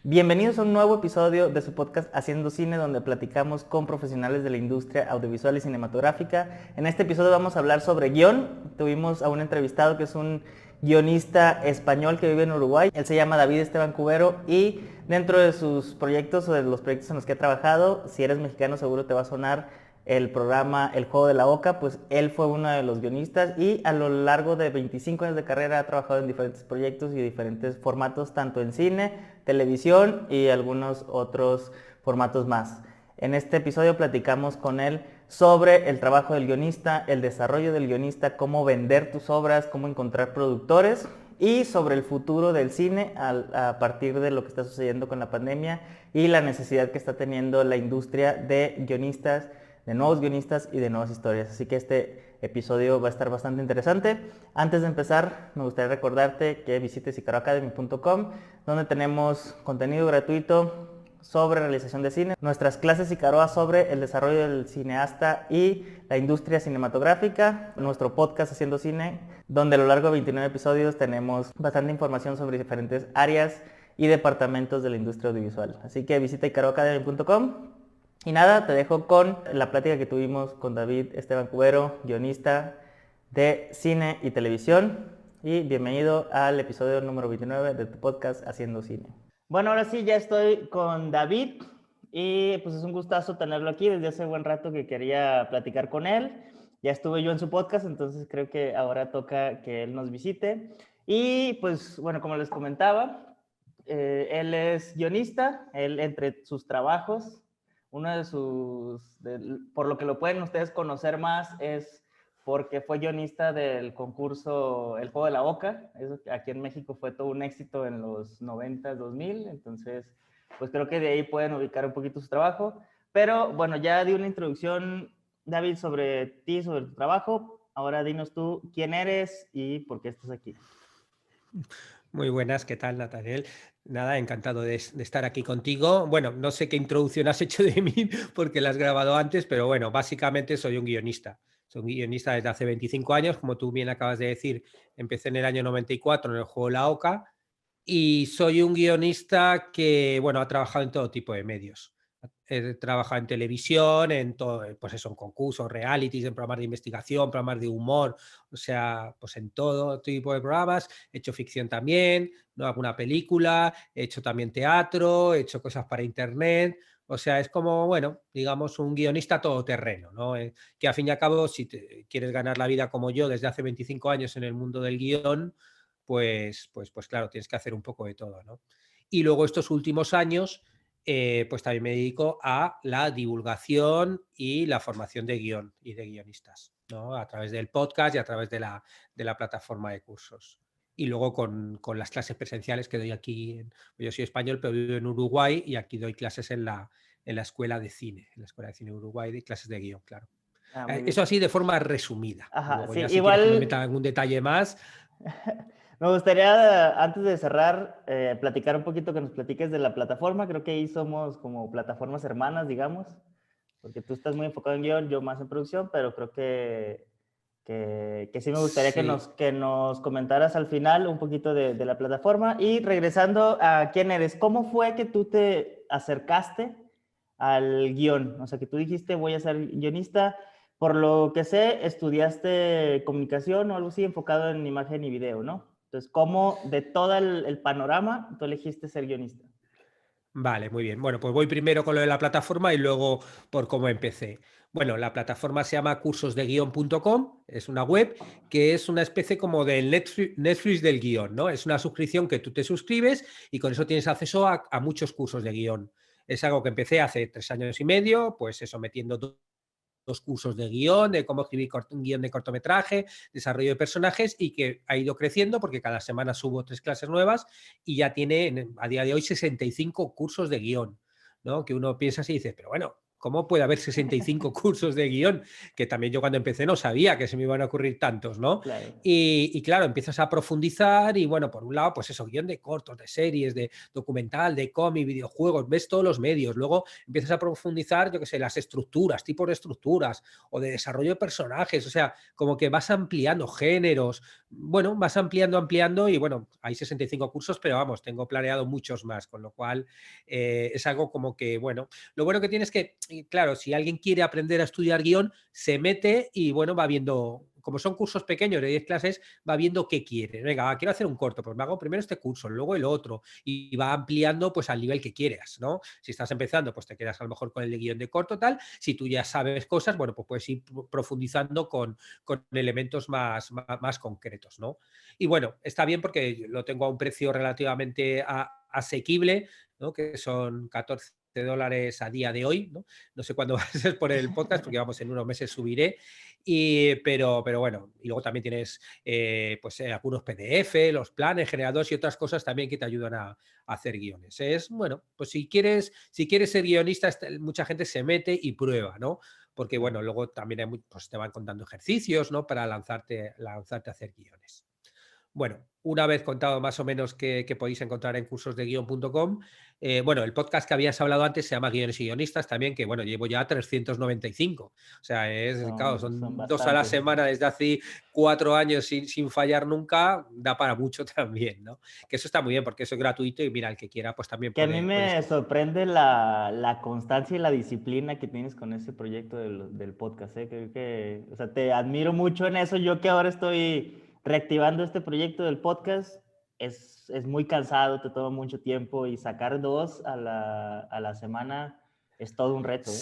Bienvenidos a un nuevo episodio de su podcast Haciendo Cine, donde platicamos con profesionales de la industria audiovisual y cinematográfica. En este episodio vamos a hablar sobre guión. Tuvimos a un entrevistado que es un guionista español que vive en Uruguay. Él se llama David Esteban Cubero y dentro de sus proyectos o de los proyectos en los que ha trabajado, si eres mexicano seguro te va a sonar el programa El Juego de la Oca, pues él fue uno de los guionistas y a lo largo de 25 años de carrera ha trabajado en diferentes proyectos y diferentes formatos, tanto en cine, televisión y algunos otros formatos más. En este episodio platicamos con él sobre el trabajo del guionista, el desarrollo del guionista, cómo vender tus obras, cómo encontrar productores y sobre el futuro del cine a partir de lo que está sucediendo con la pandemia y la necesidad que está teniendo la industria de guionistas, de nuevos guionistas y de nuevas historias. Así que este episodio va a estar bastante interesante. Antes de empezar, me gustaría recordarte que visites icaroacademy.com, donde tenemos contenido gratuito sobre realización de cine, nuestras clases Icaroa sobre el desarrollo del cineasta y la industria cinematográfica, nuestro podcast Haciendo Cine, donde a lo largo de 29 episodios tenemos bastante información sobre diferentes áreas y departamentos de la industria audiovisual. Así que visita icaroacademy.com. Y nada, te dejo con la plática que tuvimos con David Esteban Cubero, guionista de cine y televisión. Y bienvenido al episodio número 29 de tu podcast Haciendo Cine. Bueno, ahora sí, ya estoy con David y pues es un gustazo tenerlo aquí. Desde hace buen rato que quería platicar con él. Ya estuve yo en su podcast, entonces creo que ahora toca que él nos visite. Y pues bueno, como les comentaba, él es guionista, él entre sus trabajos uno de por lo que lo pueden ustedes conocer más es porque fue guionista del concurso El Juego de la Oca. Eso aquí en México fue todo un éxito en los 90, 2000. Entonces, pues creo que de ahí pueden ubicar un poquito su trabajo. Pero bueno, ya di una introducción, David, sobre ti, sobre tu trabajo. Ahora dinos tú quién eres y por qué estás aquí. Muy buenas, ¿qué tal, Nathaniel? Nada, encantado de estar aquí contigo. Bueno, no sé qué introducción has hecho de mí porque la has grabado antes, pero bueno, básicamente soy un guionista. Soy un guionista desde hace 25 años, como tú bien acabas de decir, empecé en el año 94 en el juego La Oca y soy un guionista que, bueno, ha trabajado en todo tipo de medios. He trabajado en televisión, en todo, pues eso, en concursos, realities, en programas de investigación, programas de humor, o sea, pues en todo tipo de programas. He hecho ficción también, no alguna película, he hecho también teatro, he hecho cosas para internet. O sea, es como, bueno, digamos, un guionista todoterreno, ¿no? Que a fin y a cabo, si te quieres ganar la vida como yo desde hace 25 años en el mundo del guión, pues claro, tienes que hacer un poco de todo, ¿no? Y luego estos últimos años, pues también me dedico a la divulgación y la formación de guión y de guionistas, ¿no? A través del podcast y a través de la plataforma de cursos. Y luego con las clases presenciales que doy aquí, yo soy español, pero vivo en Uruguay y aquí doy clases en la Escuela de Cine, en la Escuela de Cine de Uruguay, de clases de guión, claro. Ah, muy bien. Eso así de forma resumida. Ajá, Luego sí, ya si quieres que me meta igual algún detalle más. me gustaría, antes de cerrar, platicar un poquito, que nos platiques de la plataforma. Creo que ahí somos como plataformas hermanas, digamos, porque tú estás muy enfocado en guión, yo más en producción, pero creo que sí me gustaría Sí. que nos comentaras al final un poquito de la plataforma. Y regresando a quién eres, ¿cómo fue que tú te acercaste al guión? O sea, que tú dijiste, voy a ser guionista. Por lo que sé, estudiaste comunicación o algo así enfocado en imagen y video, ¿no? Entonces, ¿cómo de todo el panorama tú elegiste ser guionista? Vale, muy bien. Bueno, pues voy primero con lo de la plataforma y luego por cómo empecé. Bueno, la plataforma se llama cursosdeguion.com, es una web que es una especie como del Netflix del guión, ¿no? Es una suscripción que tú te suscribes y con eso tienes acceso a muchos cursos de guión. Es algo que empecé hace 3 años y medio, pues eso, metiendo dos cursos de guión, de cómo escribir un guión de cortometraje, desarrollo de personajes y que ha ido creciendo porque cada semana subo 3 clases nuevas y ya tiene a día de hoy 65 cursos de guión, ¿no? Que uno piensa así y dice, pero bueno, ¿cómo puede haber 65 cursos de guión? Que también yo cuando empecé no sabía que se me iban a ocurrir tantos, ¿no? Claro. Y claro, empiezas a profundizar y bueno, por un lado, pues eso, guión de cortos, de series, de documental, de cómic, videojuegos, ves todos los medios. Luego empiezas a profundizar, yo qué sé, las estructuras, tipos de estructuras o de desarrollo de personajes. O sea, como que vas ampliando géneros. Bueno, vas ampliando y bueno, hay 65 cursos, pero vamos, tengo planeado muchos más, con lo cual es algo como que, bueno, lo bueno que tiene es que, claro, si alguien quiere aprender a estudiar guión, se mete y bueno, va viendo, como son cursos pequeños de 10 clases, va viendo qué quiere. Venga, quiero hacer un corto, pues me hago primero este curso, luego el otro, y va ampliando pues al nivel que quieras, ¿no? Si estás empezando, pues te quedas a lo mejor con el de guión de corto, tal. Si tú ya sabes cosas, bueno, pues puedes ir profundizando con elementos más concretos, ¿no? Y bueno, está bien porque lo tengo a un precio relativamente asequible, ¿no? Que son $14 a día de hoy, ¿no? No sé cuándo va a ser por el podcast, porque vamos, en unos meses subiré, pero bueno, y luego también tienes pues algunos PDF, los planes, generadores y otras cosas también que te ayudan a hacer guiones. Es, bueno, pues si quieres ser guionista, mucha gente se mete y prueba, ¿no? Porque bueno, luego también pues te van contando ejercicios, ¿no? Para lanzarte a hacer guiones. Bueno, una vez contado más o menos que podéis encontrar en cursosdeguion.com, bueno, el podcast que habías hablado antes se llama Guiones y Guionistas también, que bueno, llevo ya 395. O sea, claro, Son son 2 a la bastantes. semana desde hace 4 años sin fallar nunca, da para mucho también, ¿no? Que eso está muy bien porque eso es gratuito y mira, el que quiera pues también Que a mí puede me escoger. sorprende la constancia y la disciplina que tienes con ese proyecto del podcast, ¿eh? Creo que, o sea, te admiro mucho en eso. Yo que ahora estoy reactivando este proyecto del podcast, es muy cansado, te toma mucho tiempo y sacar dos a la semana es todo un reto, ¿eh?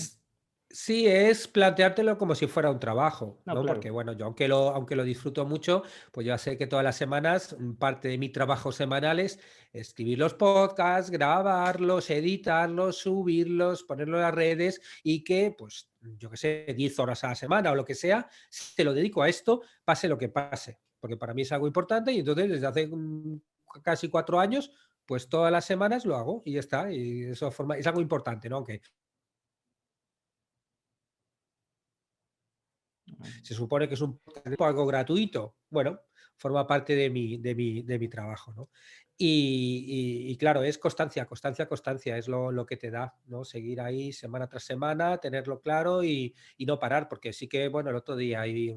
Sí, es planteártelo como si fuera un trabajo, No, ¿no? claro. Porque, bueno, yo aunque lo disfruto mucho, pues ya sé que todas las semanas, parte de mi trabajo semanal es escribir los podcasts, grabarlos, editarlos, subirlos, ponerlos en las redes y que, pues, yo qué sé, 10 horas a la semana o lo que sea, se lo dedico a esto, pase lo que pase. Porque para mí es algo importante y entonces desde hace casi 4 años, pues todas las semanas lo hago y ya está. Y eso es algo importante, ¿no? Aunque se supone que es algo gratuito. Bueno, forma parte de mi trabajo, ¿no? Y claro, es constancia, es lo que te da, ¿no? Seguir ahí semana tras semana, tenerlo claro y no parar, porque sí que, bueno, el otro día hay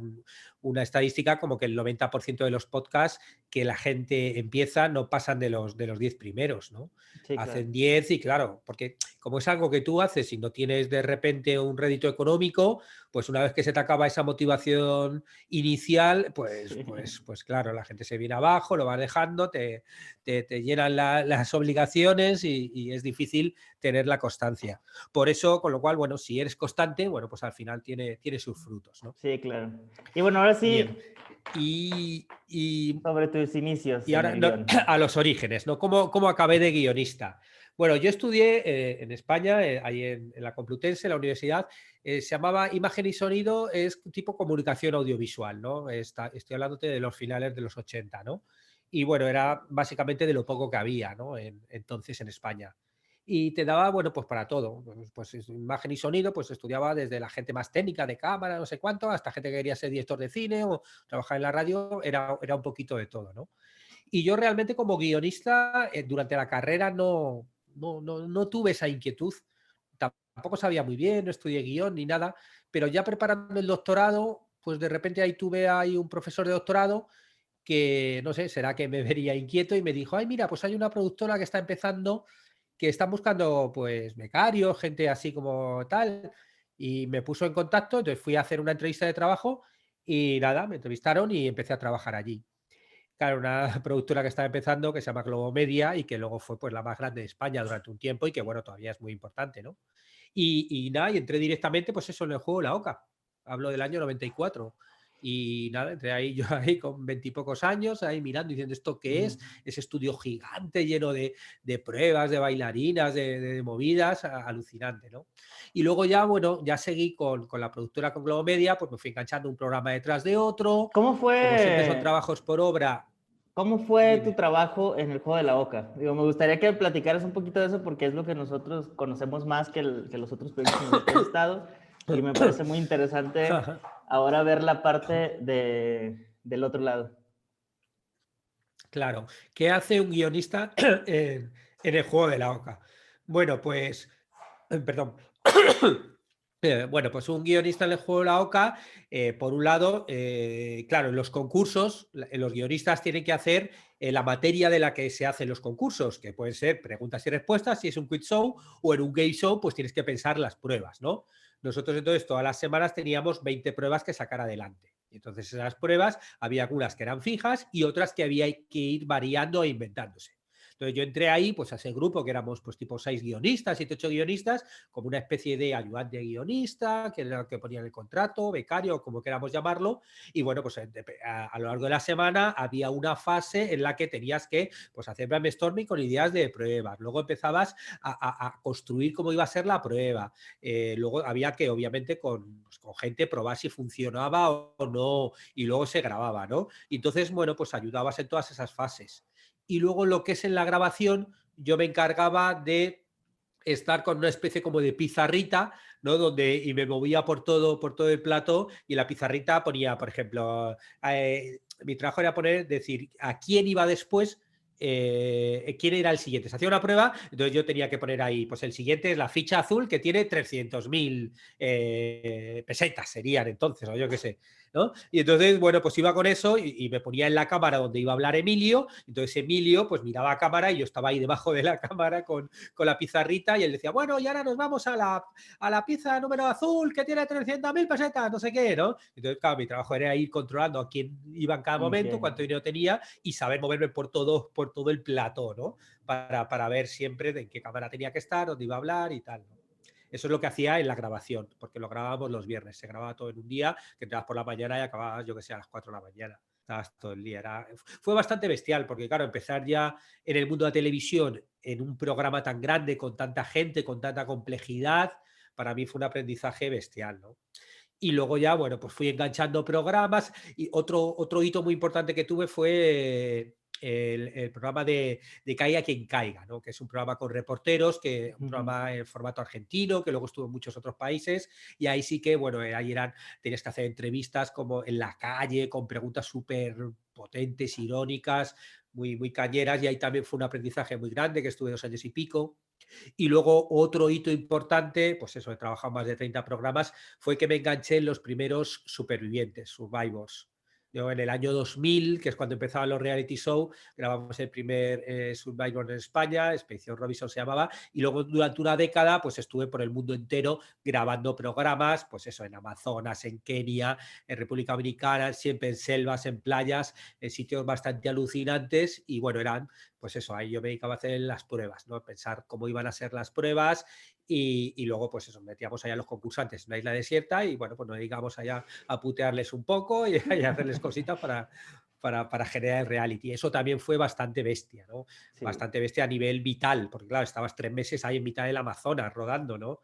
una estadística como que el 90% de los podcasts que la gente empieza no pasan de los 10 primeros, ¿no? Sí, claro. Hacen 10 y claro, porque como es algo que tú haces y no tienes de repente un rédito económico, pues una vez que se te acaba esa motivación inicial, pues, Sí. pues, pues claro, la gente se viene abajo, lo va dejando, te llenan las obligaciones y es difícil tener la constancia. Por eso, con lo cual, bueno, si eres constante, bueno, pues al final tiene sus frutos, ¿no? Sí, claro. Y bueno, ahora Bien. sí, Y sobre tus inicios y en ahora el guión. a los orígenes, ¿no? ¿Cómo acabé de guionista? Bueno, yo estudié en España, ahí en la Complutense, en la universidad, se llamaba Imagen y Sonido, es tipo comunicación audiovisual, ¿no? Estoy hablándote de los finales de los 80, ¿no? Y bueno, era básicamente de lo poco que había, ¿no? Entonces en España. Y te daba, bueno, pues para todo. Pues imagen y sonido, pues estudiaba desde la gente más técnica de cámara, no sé cuánto, hasta gente que quería ser director de cine o trabajar en la radio, era un poquito de todo, ¿no? Y yo realmente como guionista durante la carrera no tuve esa inquietud. Tampoco sabía muy bien, no estudié guión ni nada, pero ya preparando el doctorado, pues de repente ahí tuve ahí un profesor de doctorado que, no sé, será que me vería inquieto y me dijo, ay, mira, pues hay una productora que está empezando, que están buscando pues becarios, gente así como tal, y me puso en contacto, entonces fui a hacer una entrevista de trabajo y nada, me entrevistaron y empecé a trabajar allí. Claro, una productora que estaba empezando, que se llama Globo Media y que luego fue pues la más grande de España durante un tiempo y que bueno, todavía es muy importante, ¿no? Y nada, y entré directamente, pues eso, en el juego La Oca. Hablo del año 94. Y nada, entré ahí yo ahí con 20 y pocos años, ahí mirando, diciendo esto qué es, Ujú. ese estudio gigante lleno de pruebas, de bailarinas, de movidas, alucinante, ¿no? Y luego ya, bueno, ya seguí con la productora con Globo Media, pues me fui enganchando un programa detrás de otro, ¿Cómo como siempre son fue? trabajos por obra. ¿Cómo fue tu Dime. trabajo en el juego de la Oca? Digo, me gustaría que platicaras un poquito de eso porque es lo que nosotros conocemos más que los otros proyectos en los que has estado y me parece muy interesante ahora ver la parte del otro lado. Claro. ¿Qué hace un guionista en el juego de la Oca? Bueno, pues, perdón. Bueno, pues un guionista en el juego de la Oca, por un lado, claro, en los concursos, los guionistas tienen que hacer la materia de la que se hacen los concursos, que pueden ser preguntas y respuestas, si es un quiz show, o en un game show, pues tienes que pensar las pruebas, ¿no? Nosotros entonces todas las semanas teníamos 20 pruebas que sacar adelante. Y entonces esas pruebas había algunas que eran fijas y otras que había que ir variando e inventándose. Entonces yo entré ahí, pues a ese grupo que éramos pues tipo 6 guionistas, 7, 8 guionistas, como una especie de ayudante de guionista, que era el que ponía en el contrato, becario, como queramos llamarlo, y bueno, pues a lo largo de la semana había una fase en la que tenías que pues hacer brainstorming con ideas de pruebas, luego empezabas a construir cómo iba a ser la prueba, luego había que obviamente pues, con gente probar si funcionaba o no, y luego se grababa, ¿no? Y entonces, bueno, pues ayudabas en todas esas fases. Y luego lo que es en la grabación, yo me encargaba de estar con una especie como de pizarrita, ¿no? Donde y me movía por todo el plato y la pizarrita ponía, por ejemplo, mi trabajo era poner, decir, a quién iba después, quién era el siguiente. Se hacía una prueba, entonces yo tenía que poner ahí, pues el siguiente es la ficha azul que tiene 300.000 pesetas serían entonces, o yo qué sé, ¿no? Y entonces, bueno, pues iba con eso y me ponía en la cámara donde iba a hablar Emilio, entonces Emilio pues miraba a cámara y yo estaba ahí debajo de la cámara con la pizarrita y él decía, bueno, y ahora nos vamos a la pizza número azul que tiene 300.000 pesetas, no sé qué, ¿no? Entonces, claro, mi trabajo era ir controlando a quién iba en cada momento, Okay. cuánto dinero tenía y saber moverme por todo el plató, ¿no? Para ver siempre de en qué cámara tenía que estar, dónde iba a hablar y tal, ¿no? Eso es lo que hacía en la grabación, porque lo grabábamos los viernes. Se grababa todo en un día, que entrabas por la mañana y acababas, yo que sé, a las 4 de la mañana. Estabas todo el día. Fue bastante bestial, porque claro, empezar ya en el mundo de la televisión, en un programa tan grande, con tanta gente, con tanta complejidad, para mí fue un aprendizaje bestial, ¿no? Y luego ya, bueno, pues fui enganchando programas y otro hito muy importante que tuve fue el programa de Caiga quien caiga, ¿no? Que es un programa con reporteros, un Ujú. programa en formato argentino, que luego estuvo en muchos otros países, y ahí sí que, bueno, ahí tenías que hacer entrevistas como en la calle, con preguntas súper potentes, irónicas, muy cañeras, y ahí también fue un aprendizaje muy grande, que estuve 2 años y pico. Y luego otro hito importante, pues eso, he trabajado más de 30 programas, fue que me enganché en los primeros supervivientes, Survivors. Yo en el año 2000, que es cuando empezaban los reality show, grabamos el primer Survivor en España, Expedición Robinson se llamaba, y luego durante una década pues estuve por el mundo entero grabando programas, pues eso, en Amazonas, en Kenia, en República Dominicana, siempre en selvas, en playas, en sitios bastante alucinantes, y bueno, eran pues eso, ahí yo me dedicaba a hacer las pruebas, ¿no? Pensar cómo iban a ser las pruebas y luego, pues eso, metíamos allá a los concursantes en una isla desierta y bueno, pues nos dedicamos allá a putearles un poco y a hacerles cositas para generar el reality. Eso también fue bastante bestia, ¿no? Sí. Bastante bestia a nivel vital, porque claro, estabas 3 meses ahí en mitad del Amazonas rodando, ¿no?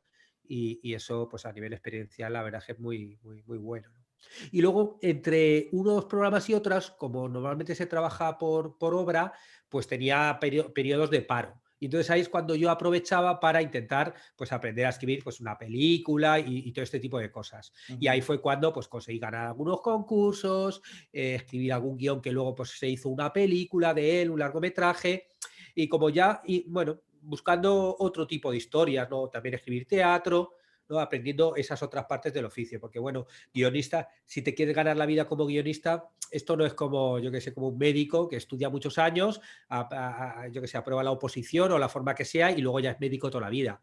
Y eso, pues a nivel experiencial, la verdad es que es muy bueno, ¿no? Y luego, entre unos programas y otros, como normalmente se trabaja por obra, pues tenía periodos de paro. Y entonces ahí es cuando yo aprovechaba para intentar pues aprender a escribir pues una película y todo este tipo de cosas. Y ahí Ujú. fue cuando pues conseguí ganar algunos concursos, escribir algún guión que luego pues se hizo una película de él, un largometraje. Y como ya, y bueno, buscando otro tipo de historias, ¿no? También escribir teatro, ¿no? Aprendiendo esas otras partes del oficio, porque bueno, guionista, si te quieres ganar la vida como guionista, esto no es como, yo que sé, como un médico que estudia muchos años, yo que sé, aprueba la oposición o la forma que sea y luego ya es médico toda la vida.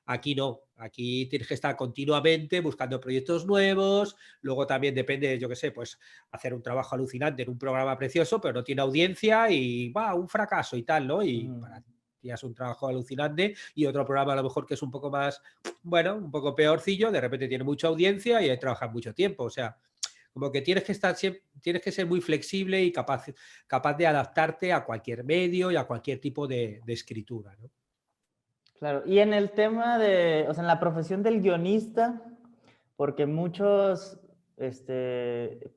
Aquí no, aquí tienes que estar continuamente buscando proyectos nuevos, luego también depende, yo que sé, pues hacer un trabajo alucinante en un programa precioso, pero no tiene audiencia y va, un fracaso y tal, ¿no? Y Ujú. para ti es un trabajo alucinante y otro programa a lo mejor que es un poco más, bueno, un poco peorcillo, de repente tiene mucha audiencia y hay que trabajar mucho tiempo, o sea, como que tienes que estar siempre, tienes que ser muy flexible y capaz de adaptarte a cualquier medio y a cualquier tipo de escritura, ¿no? Claro. Y en el tema de, o sea, en la profesión del guionista, porque muchos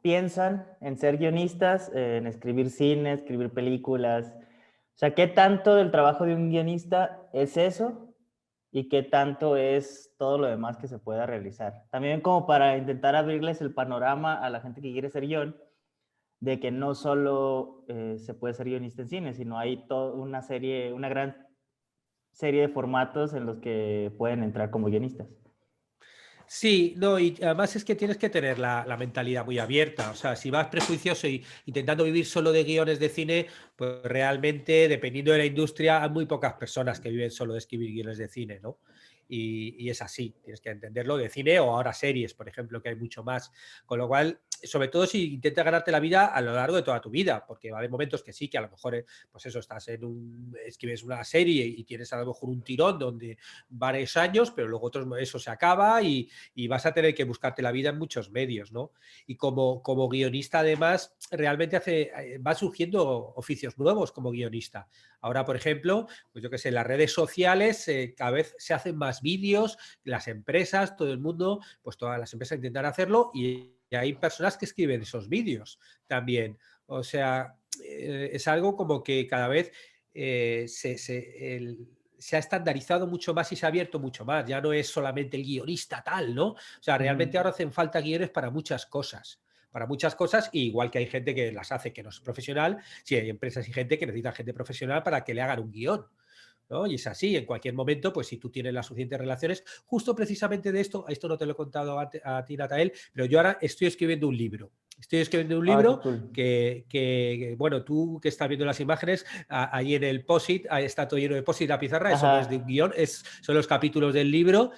piensan en ser guionistas, en escribir cine, escribir películas? O sea, ¿qué tanto del trabajo de un guionista es eso y qué tanto es todo lo demás que se pueda realizar? También como para intentar abrirles el panorama a la gente que quiere ser guion, de que no solo se puede ser guionista en cine, sino hay toda una gran serie de formatos en los que pueden entrar como guionistas. Sí, no, y además es que tienes que tener la mentalidad muy abierta. O sea, si vas prejuicioso y intentando vivir solo de guiones de cine, pues realmente, dependiendo de la industria, hay muy pocas personas que viven solo de escribir guiones de cine, ¿no? Y es así, tienes que entenderlo de cine o ahora series, por ejemplo, que hay mucho más. Con lo cual, sobre todo si intentas ganarte la vida a lo largo de toda tu vida, porque va a haber momentos que sí, que a lo mejor, pues eso, escribes una serie y tienes a lo mejor un tirón donde varios años, pero luego eso se acaba y vas a tener que buscarte la vida en muchos medios, ¿no? Y como guionista, además, realmente van surgiendo oficios nuevos como guionista. Ahora, por ejemplo, pues yo qué sé, las redes sociales cada vez se hacen más vídeos, las empresas, todo el mundo, pues todas las empresas intentan hacerlo y hay personas que escriben esos vídeos también. O sea, es algo como que cada vez se ha estandarizado mucho más y se ha abierto mucho más. Ya no es solamente el guionista tal, ¿no? O sea, realmente ahora hacen falta guiones para muchas cosas. Para muchas cosas, igual que hay gente que las hace que no es profesional, sí hay empresas y gente que necesita gente profesional para que le hagan un guión. ¿No? Y es así, en cualquier momento, pues si tú tienes las suficientes relaciones, justo precisamente de esto no te lo he contado a ti, Natael, pero yo ahora estoy escribiendo un libro. Estoy escribiendo un Ah, qué libro cool. bueno, tú que estás viendo las imágenes, ahí en el POSIT, está todo lleno de POSIT, la pizarra, eso no es de un Ajá. guión, son los capítulos del libro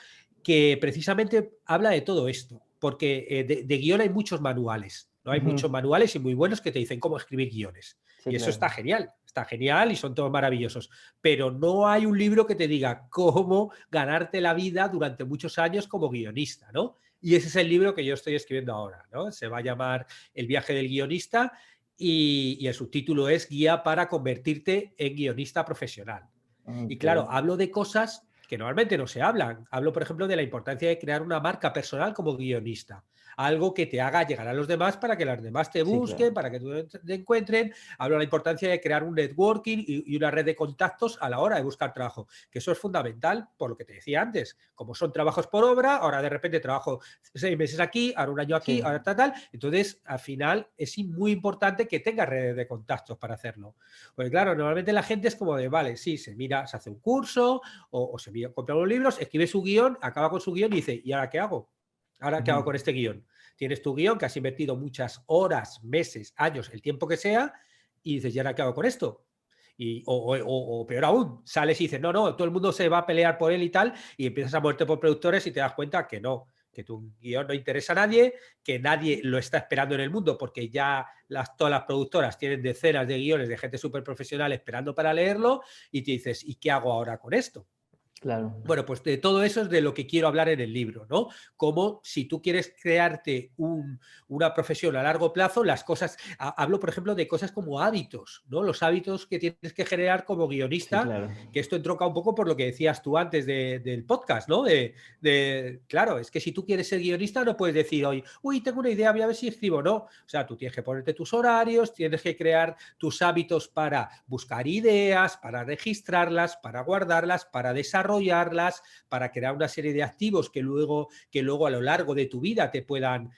que precisamente habla de todo esto, porque de guión hay muchos manuales, ¿no? Hay muchos manuales y muy buenos que te dicen cómo escribir guiones. Sí, Y eso claro. está genial y son todos maravillosos. Pero no hay un libro que te diga cómo ganarte la vida durante muchos años como guionista, ¿no? Y ese es el libro que yo estoy escribiendo ahora, ¿no? Se va a llamar El viaje del guionista y el subtítulo es Guía para convertirte en guionista profesional. Y Ok. claro, hablo de cosas que normalmente no se hablan. Hablo, por ejemplo, de la importancia de crear una marca personal como guionista. Algo que te haga llegar a los demás para que los demás te Sí, busquen, claro. para que te encuentren. Hablo de la importancia de crear un networking y una red de contactos a la hora de buscar trabajo, que eso es fundamental por lo que te decía antes. Como son trabajos por obra, ahora de repente trabajo 6 meses aquí, ahora un año aquí, Sí. ahora tal. Entonces, al final es muy importante que tengas redes de contactos para hacerlo. Pues claro, normalmente la gente es como de, vale, sí, se mira, se hace un curso o se compra los libros, escribe su guión, acaba con su guión y dice, ¿y ahora qué hago? ¿Ahora qué hago con este guión? Tienes tu guión que has invertido muchas horas, meses, años, el tiempo que sea, y dices, ¿y ahora qué hago con esto? O peor aún, sales y dices, no, no, todo el mundo se va a pelear por él y tal, y empiezas a moverte por productores y te das cuenta que no, que tu guión no interesa a nadie, que nadie lo está esperando en el mundo, porque ya todas las productoras tienen decenas de guiones de gente súper profesional esperando para leerlo, y te dices, ¿y qué hago ahora con esto? Claro. Bueno, pues de todo eso es de lo que quiero hablar en el libro, ¿no? Como si tú quieres crearte una profesión a largo plazo, las cosas, hablo por ejemplo de cosas como hábitos, ¿no? Los hábitos que tienes que generar como Sí, guionista, claro. que esto entronca un poco por lo que decías tú antes del podcast, ¿no? Claro, es que si tú quieres ser guionista no puedes decir hoy, uy, tengo una idea, voy a ver si escribo, no. O sea, tú tienes que ponerte tus horarios, tienes que crear tus hábitos para buscar ideas, para registrarlas, para guardarlas, para desarrollarlas, para crear una serie de activos que luego a lo largo de tu vida te puedan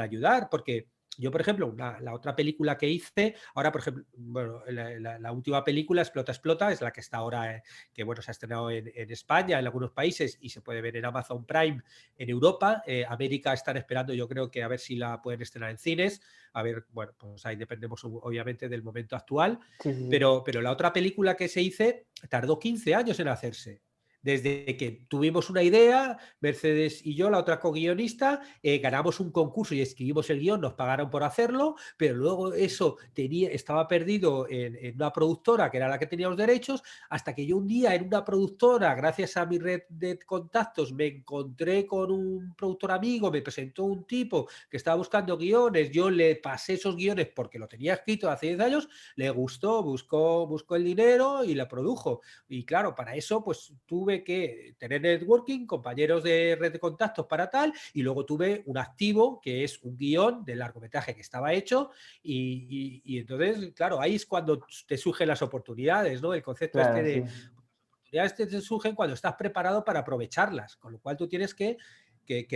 ayudar, porque yo, por ejemplo, la otra película que hice, ahora, por ejemplo, bueno, la última película, Explota, Explota, es la que está ahora, que bueno, se ha estrenado en España, en algunos países, y se puede ver en Amazon Prime en Europa. América están esperando, yo creo que a ver si la pueden estrenar en cines. A ver, bueno, pues ahí dependemos obviamente del momento actual. Sí, sí, sí. Pero la otra película que se hice tardó 15 años en hacerse. Desde que tuvimos una idea, Mercedes y yo, la otra co-guionista, ganamos un concurso y escribimos el guión, nos pagaron por hacerlo, pero luego eso estaba perdido en una productora que era la que tenía los derechos, hasta que yo un día en una productora, gracias a mi red de contactos, me encontré con un productor amigo, me presentó un tipo que estaba buscando guiones, yo le pasé esos guiones porque lo tenía escrito hace 10 años, le gustó, buscó el dinero y la produjo. Y claro, para eso pues tuve tuve que tener networking, compañeros de red de contactos para tal, y luego tuve un activo, que es un guión de largometraje que estaba hecho, y entonces, claro, ahí es cuando te surgen las oportunidades, ¿no? El concepto este Claro, de sí. oportunidades te surgen cuando estás preparado para aprovecharlas, con lo cual tú tienes que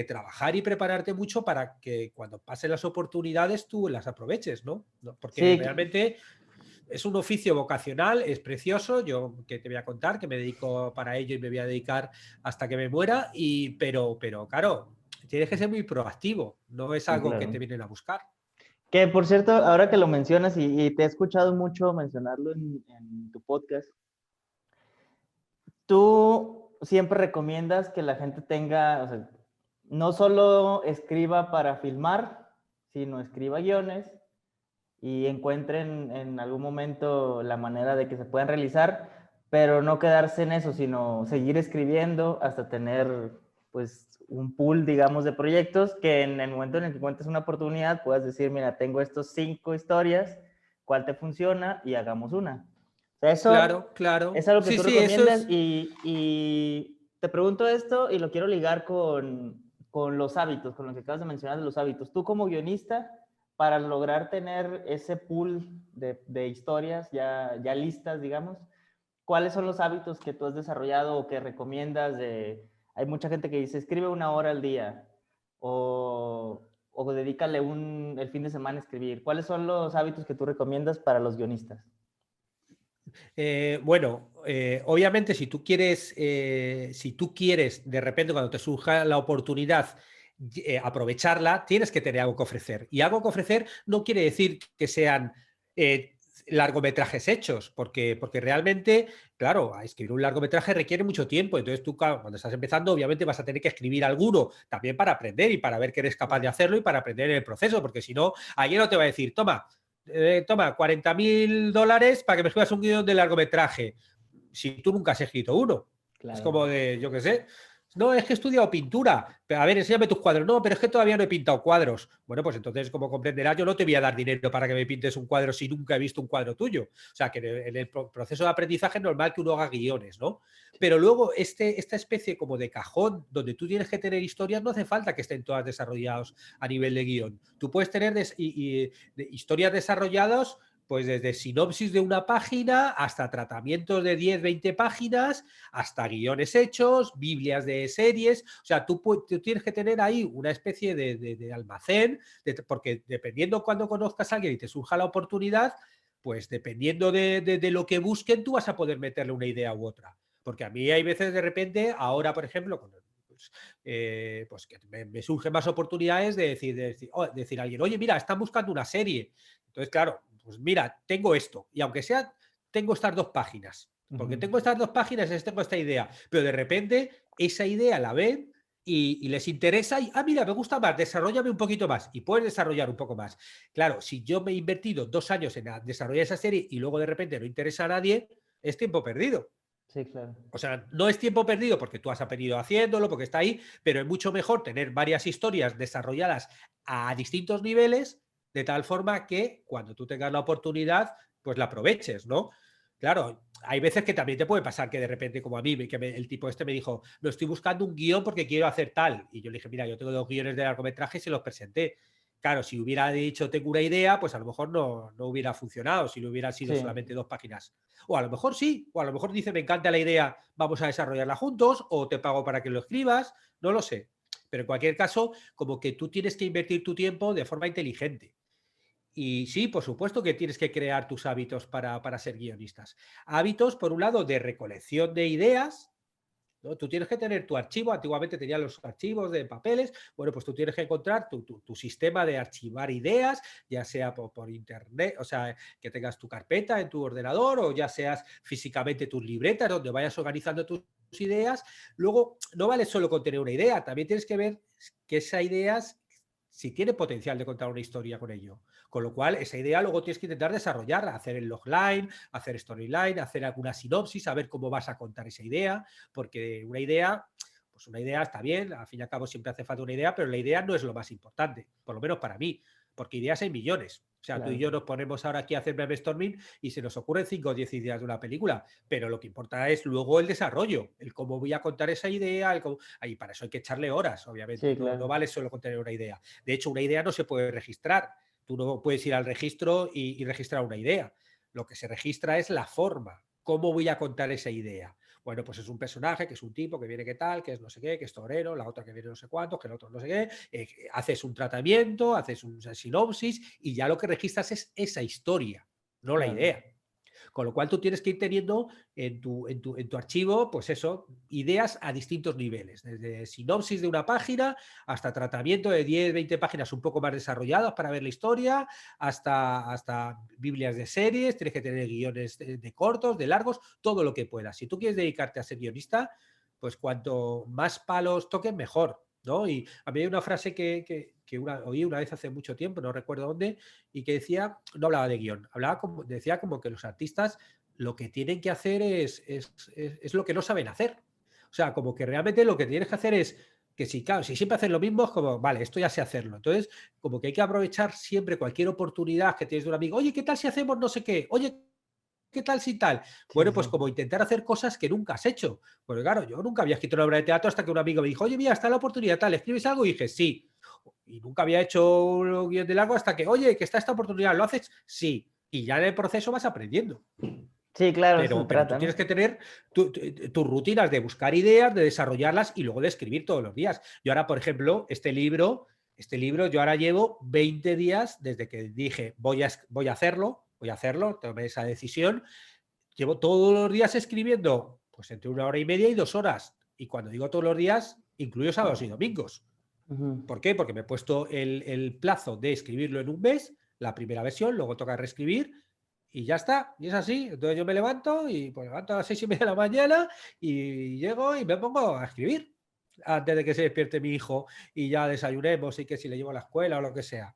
trabajar y prepararte mucho para que cuando pasen las oportunidades tú las aproveches, ¿no? Porque Sí, realmente es un oficio vocacional, es precioso, yo que te voy a contar, que me dedico para ello y me voy a dedicar hasta que me muera, pero claro, tienes que ser muy proactivo, no es sí, algo que claro. te vienen a buscar. Que por cierto, ahora que lo mencionas y te he escuchado mucho mencionarlo en tu podcast, tú siempre recomiendas que la gente tenga, o sea, no solo escriba para filmar, sino escriba guiones y encuentren en algún momento la manera de que se puedan realizar, pero no quedarse en eso, sino seguir escribiendo hasta tener pues un pool, digamos, de proyectos que en el momento en el que encuentres una oportunidad puedas decir, mira, tengo estos 5 historias, ¿cuál te funciona? Y hagamos una. O sea, eso Claro, claro. es algo que Sí, tú sí, eso recomiendas es. y te pregunto esto y lo quiero ligar con los hábitos, con lo que acabas de mencionar de los hábitos. Tú como guionista, para lograr tener ese pool de historias ya listas, digamos, ¿cuáles son los hábitos que tú has desarrollado o que recomiendas? Hay mucha gente que dice, escribe 1 hora al día o dedícale el fin de semana a escribir. ¿Cuáles son los hábitos que tú recomiendas para los guionistas? Bueno, obviamente si tú quieres de repente cuando te surja la oportunidad aprovecharla, tienes que tener algo que ofrecer. Y algo que ofrecer no quiere decir que sean eh, largometrajes hechos, porque realmente, claro, a escribir un largometraje requiere mucho tiempo. Entonces tú cuando estás empezando, obviamente vas a tener que escribir alguno también para aprender y para ver que eres capaz de hacerlo y para aprender el proceso, porque si no, alguien no te va a decir, toma, $40.000 para que me escribas un guión de largometraje. Si tú nunca has escrito uno. Es Claro. como de, yo qué sé. No, es que he estudiado pintura. Pero, a ver, enséñame tus cuadros. No, pero es que todavía no he pintado cuadros. Bueno, pues entonces, como comprenderás, yo no te voy a dar dinero para que me pintes un cuadro si nunca he visto un cuadro tuyo. O sea, que en el proceso de aprendizaje es normal que uno haga guiones, ¿no? Pero luego, esta especie como de cajón donde tú tienes que tener historias, no hace falta que estén todas desarrolladas a nivel de guión. Tú puedes tener de historias desarrolladas pues desde sinopsis de una página hasta tratamientos de 10, 20 páginas, hasta guiones hechos, biblias de series. O sea, tú tienes que tener ahí una especie de almacén, porque dependiendo cuando conozcas a alguien y te surja la oportunidad, pues dependiendo de lo que busquen, tú vas a poder meterle una idea u otra. Porque a mí hay veces de repente, ahora por ejemplo, pues que me surgen más oportunidades de decir a alguien, oye, mira, están buscando una serie. Entonces, claro, pues mira, tengo esto. Y aunque sea, tengo estas 2 páginas. Porque Ujú. tengo estas 2 páginas, tengo esta idea. Pero de repente, esa idea la ven y les interesa y, mira, me gusta más, desarrollame un poquito más. Y puedes desarrollar un poco más. Claro, si yo me he invertido 2 años en desarrollar esa serie y luego de repente no interesa a nadie, es tiempo perdido. Sí, claro. O sea, no es tiempo perdido porque tú has aprendido haciéndolo, porque está ahí, pero es mucho mejor tener varias historias desarrolladas a distintos niveles, de tal forma que cuando tú tengas la oportunidad, pues la aproveches, ¿no? Claro, hay veces que también te puede pasar que de repente, como a mí, el tipo este me dijo, no estoy buscando un guión porque quiero hacer tal. Y yo le dije, mira, yo tengo 2 guiones de largometraje y se los presenté. Claro, si hubiera dicho tengo una idea, pues a lo mejor no hubiera funcionado, si no hubieran sido Sí. solamente 2 páginas. O a lo mejor sí, o a lo mejor dice, me encanta la idea, vamos a desarrollarla juntos, o te pago para que lo escribas, no lo sé. Pero en cualquier caso, como que tú tienes que invertir tu tiempo de forma inteligente. Y sí, por supuesto que tienes que crear tus hábitos para ser guionistas. Hábitos, por un lado, de recolección de ideas, ¿no? Tú tienes que tener tu archivo, antiguamente tenían los archivos de papeles, bueno, pues tú tienes que encontrar tu sistema de archivar ideas, ya sea por internet, o sea, que tengas tu carpeta en tu ordenador o ya seas físicamente tus libretas donde vayas organizando tus ideas. Luego, no vale solo con tener una idea, también tienes que ver que esa idea, si tiene potencial de contar una historia con ello. Con lo cual, esa idea luego tienes que intentar desarrollarla, hacer el logline, hacer storyline, hacer alguna sinopsis, saber cómo vas a contar esa idea, porque pues una idea está bien, al fin y al cabo siempre hace falta una idea, pero la idea no es lo más importante, por lo menos para mí. porque ideas hay millones. O sea, tú y Claro. yo nos ponemos ahora aquí a hacer brainstorming y se nos ocurren 5 o 10 ideas de una película, pero lo que importa es luego el desarrollo, el cómo voy a contar esa idea, y para eso hay que echarle horas, obviamente, Sí, no claro. vale solo con tener una idea. De hecho, una idea no se puede registrar, tú no puedes ir al registro y registrar una idea. Lo que se registra es la forma, cómo voy a contar esa idea. Bueno, pues es un personaje, que es un tipo, que viene que tal, que es no sé qué, que es torero, la otra que viene no sé cuánto, que el otro no sé qué, haces un tratamiento, haces una sinopsis y ya lo que registras es esa historia, no la Claro. idea. Con lo cual tú tienes que ir teniendo en tu archivo, pues eso, ideas a distintos niveles, desde sinopsis de una página hasta tratamiento de 10, 20 páginas un poco más desarrolladas para ver la historia, hasta biblias de series, tienes que tener guiones de cortos, de largos, todo lo que puedas. Si tú quieres dedicarte a ser guionista, pues cuanto más palos toques, mejor, ¿no? Y a mí hay una frase que oí una vez hace mucho tiempo, no recuerdo dónde, y que decía, no hablaba de guión, decía como que los artistas lo que tienen que hacer es lo que no saben hacer. O sea, como que realmente lo que tienes que hacer es que si, claro, si siempre haces lo mismo, es como, vale, esto ya sé hacerlo. Entonces, como que hay que aprovechar siempre cualquier oportunidad que tienes de un amigo. Oye, ¿qué tal si hacemos no sé qué? Oye, ¿qué tal si tal? Sí, Bueno, sí, pues sí. como intentar hacer cosas que nunca has hecho. Porque claro, yo nunca había escrito una obra de teatro hasta que un amigo me dijo, oye, mira, está la oportunidad, tal, ¿escribes algo? Y dije, sí. Y nunca había hecho un guión de largo hasta que, oye, que está esta oportunidad, ¿lo haces? Sí. Y ya en el proceso vas aprendiendo. Sí, claro, eso se Pero tú trata, tienes ¿no? que tener tus rutinas de buscar ideas, de desarrollarlas y luego de escribir todos los días. Yo ahora, por ejemplo, este libro, yo ahora llevo 20 días desde que dije voy a hacerlo, tomé esa decisión. Llevo todos los días escribiendo, pues entre 1 hora y media y 2 horas. Y cuando digo todos los días, incluyo sábados y domingos. Ujú. ¿Por qué? Porque me he puesto el plazo de escribirlo en un mes, la primera versión, luego toca reescribir y ya está. Y es así. Entonces yo me levanto y pues levanto a las 6:30 de la mañana y llego y me pongo a escribir antes de que se despierte mi hijo y ya desayunemos y que si le llevo a la escuela o lo que sea.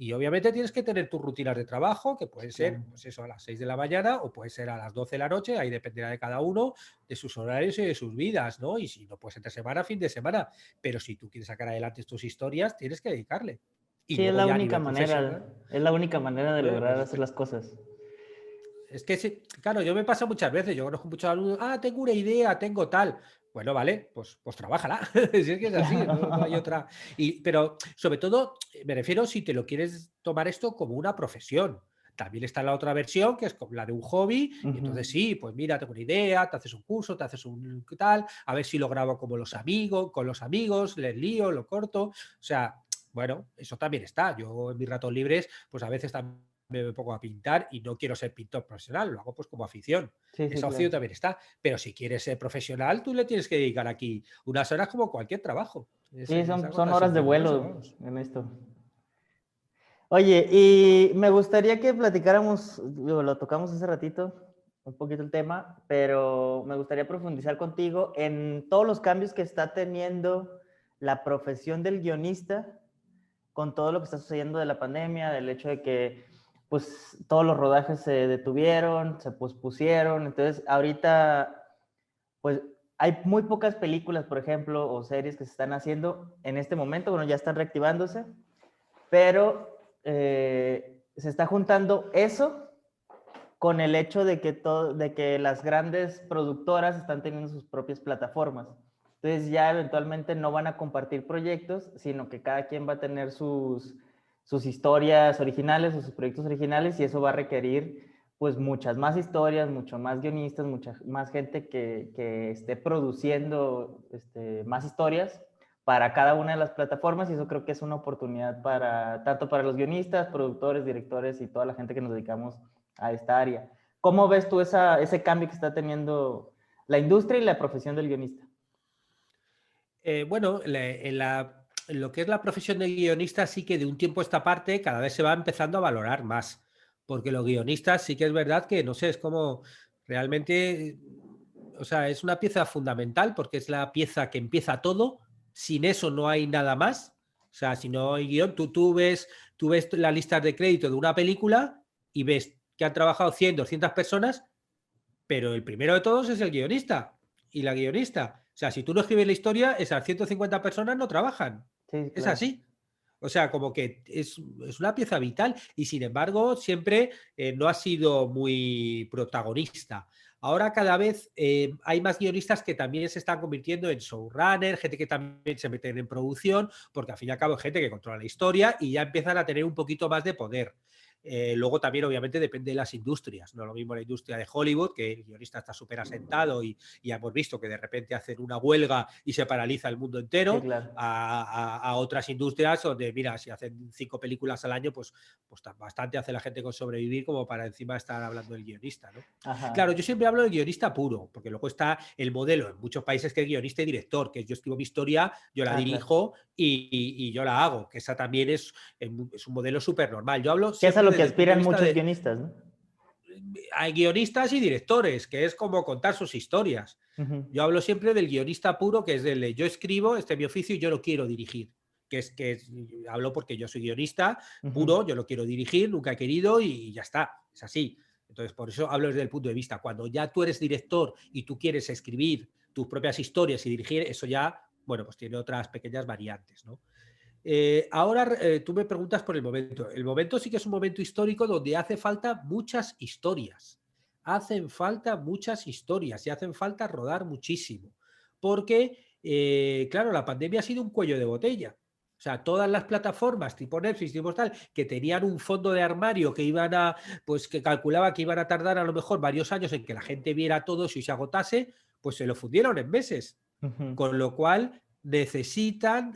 Y obviamente tienes que tener tus rutinas de trabajo, que pueden Claro. ser, pues eso, a las 6 de la mañana o puede ser a las 12 de la noche, ahí dependerá de cada uno, de sus horarios y de sus vidas, ¿no? Y si no, pues entre semana, fin de semana. Pero si tú quieres sacar adelante tus historias, tienes que dedicarle. Y Sí, luego ya a nivel profesional, es la única manera de lograr pues hacer las cosas. es que sí, claro, yo me pasa muchas veces, yo conozco muchos alumnos, tengo una idea, tengo tal. Bueno, vale, pues trabájala. Si es que es así, no hay Claro. otra. Pero sobre todo, me refiero si te lo quieres tomar esto como una profesión. También está la otra versión, que es como la de un hobby, y Ujú. entonces sí, pues mira, tengo una idea, te haces un curso, te haces un tal, a ver si lo grabo como con los amigos, les lío, lo corto. O sea, bueno, eso también está. Yo en mis ratos libres, pues a veces también me pongo a pintar y no quiero ser pintor profesional, lo hago pues como afición. Sí, sí, Esa opción claro. también está, pero si quieres ser profesional, tú le tienes que dedicar aquí unas horas como cualquier trabajo. Sí, Es son, algo son tan horas de simple como eso, vuelo vamos. en esto. Oye, y me gustaría que platicáramos, digo, lo tocamos hace ratito, un poquito el tema, pero me gustaría profundizar contigo en todos los cambios que está teniendo la profesión del guionista con todo lo que está sucediendo de la pandemia, del hecho de que pues todos los rodajes se detuvieron, se pospusieron, entonces ahorita pues hay muy pocas películas, por ejemplo, o series que se están haciendo en este momento, bueno, ya están reactivándose, pero se está juntando eso con el hecho de que las grandes productoras están teniendo sus propias plataformas. Entonces ya eventualmente no van a compartir proyectos, sino que cada quien va a tener sus historias originales o sus proyectos originales y eso va a requerir pues muchas más historias, mucho más guionistas, mucha más gente que esté produciendo más historias para cada una de las plataformas y eso creo que es una oportunidad para tanto para los guionistas, productores, directores y toda la gente que nos dedicamos a esta área. ¿Cómo ves tú ese cambio que está teniendo la industria y la profesión del guionista? Bueno, en lo que es la profesión de guionista, sí que de un tiempo a esta parte cada vez se va empezando a valorar más, porque los guionistas sí que es verdad que, no sé, es como realmente, o sea, es una pieza fundamental porque es la pieza que empieza todo, sin eso no hay nada más, o sea, si no hay guión, tú ves la lista de crédito de una película y ves que han trabajado 100, 200 personas, pero el primero de todos es el guionista y la guionista. O sea, si tú no escribes la historia, esas 150 personas no trabajan. Sí, Es claro. así. O sea, como que es una pieza vital y sin embargo siempre no ha sido muy protagonista. Ahora cada vez hay más guionistas que también se están convirtiendo en showrunner, gente que también se meten en producción, porque al fin y al cabo hay gente que controla la historia y ya empiezan a tener un poquito más de poder. Luego también obviamente depende de las industrias, no es lo mismo la industria de Hollywood, que el guionista está súper asentado y hemos visto que de repente hacen una huelga y se paraliza el mundo Sí, entero, claro. a otras industrias donde, mira, si hacen 5 películas al año, pues bastante hace la gente con sobrevivir como para encima estar hablando del guionista, ¿no? Ajá, Claro, yo siempre hablo del guionista puro, porque luego está el modelo en muchos países que es guionista y director, que yo escribo mi historia, yo la ah, claro. dirijo y yo la hago, que esa también es un modelo súper normal. Yo hablo Que es a siempre lo que desde el punto de aspiran vista muchos de guionistas, ¿no? hay guionistas y directores, que es como contar sus historias. Ujú. Yo hablo siempre del guionista puro, que es del yo escribo, este es mi oficio y yo lo quiero dirigir. Hablo porque yo soy guionista Ujú. puro, yo lo quiero dirigir, nunca he querido y ya está, es así. Entonces, por eso hablo desde el punto de vista. Cuando ya tú eres director y tú quieres escribir tus propias historias y dirigir, eso ya, bueno, pues tiene otras pequeñas variantes, ¿no? Ahora tú me preguntas por el momento. El momento sí que es un momento histórico donde hace falta muchas historias. Hacen falta muchas historias y hacen falta rodar muchísimo. Porque, claro, la pandemia ha sido un cuello de botella. O sea, todas las plataformas tipo Netflix, tipo tal, que tenían un fondo de armario que iban a, pues que calculaba que iban a tardar a lo mejor varios años en que la gente viera todo eso y se agotase, pues se lo fundieron en meses. Ujú. Con lo cual necesitan,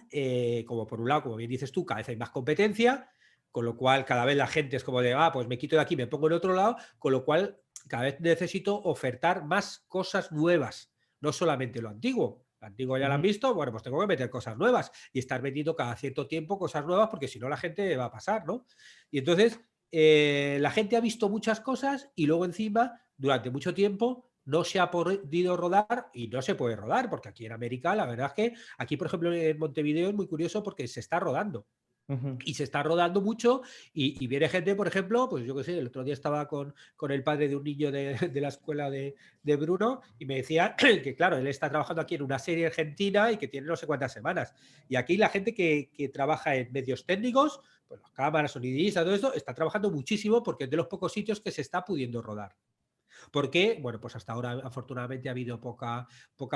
como por un lado, como bien dices tú, cada vez hay más competencia, con lo cual cada vez la gente es como de, pues me quito de aquí, me pongo en otro lado, con lo cual cada vez necesito ofertar más cosas nuevas, no solamente lo antiguo. Lo antiguo ya lo han Ujú. visto, bueno, pues tengo que meter cosas nuevas y estar vendiendo cada cierto tiempo cosas nuevas porque si no la gente va a pasar, ¿no? Y entonces la gente ha visto muchas cosas y luego encima, durante mucho tiempo, no se ha podido rodar y no se puede rodar, porque aquí en América, la verdad es que aquí, por ejemplo, en Montevideo es muy curioso porque se está rodando. Ujú. Y se está rodando mucho y viene gente, por ejemplo, pues yo qué sé, el otro día estaba con el padre de un niño de la escuela de Bruno y me decía que, claro, él está trabajando aquí en una serie argentina y que tiene no sé cuántas semanas. Y aquí la gente que trabaja en medios técnicos, pues las cámaras, sonidistas, todo esto, está trabajando muchísimo porque es de los pocos sitios que se está pudiendo rodar. ¿Por qué? Bueno, pues hasta ahora afortunadamente ha habido poca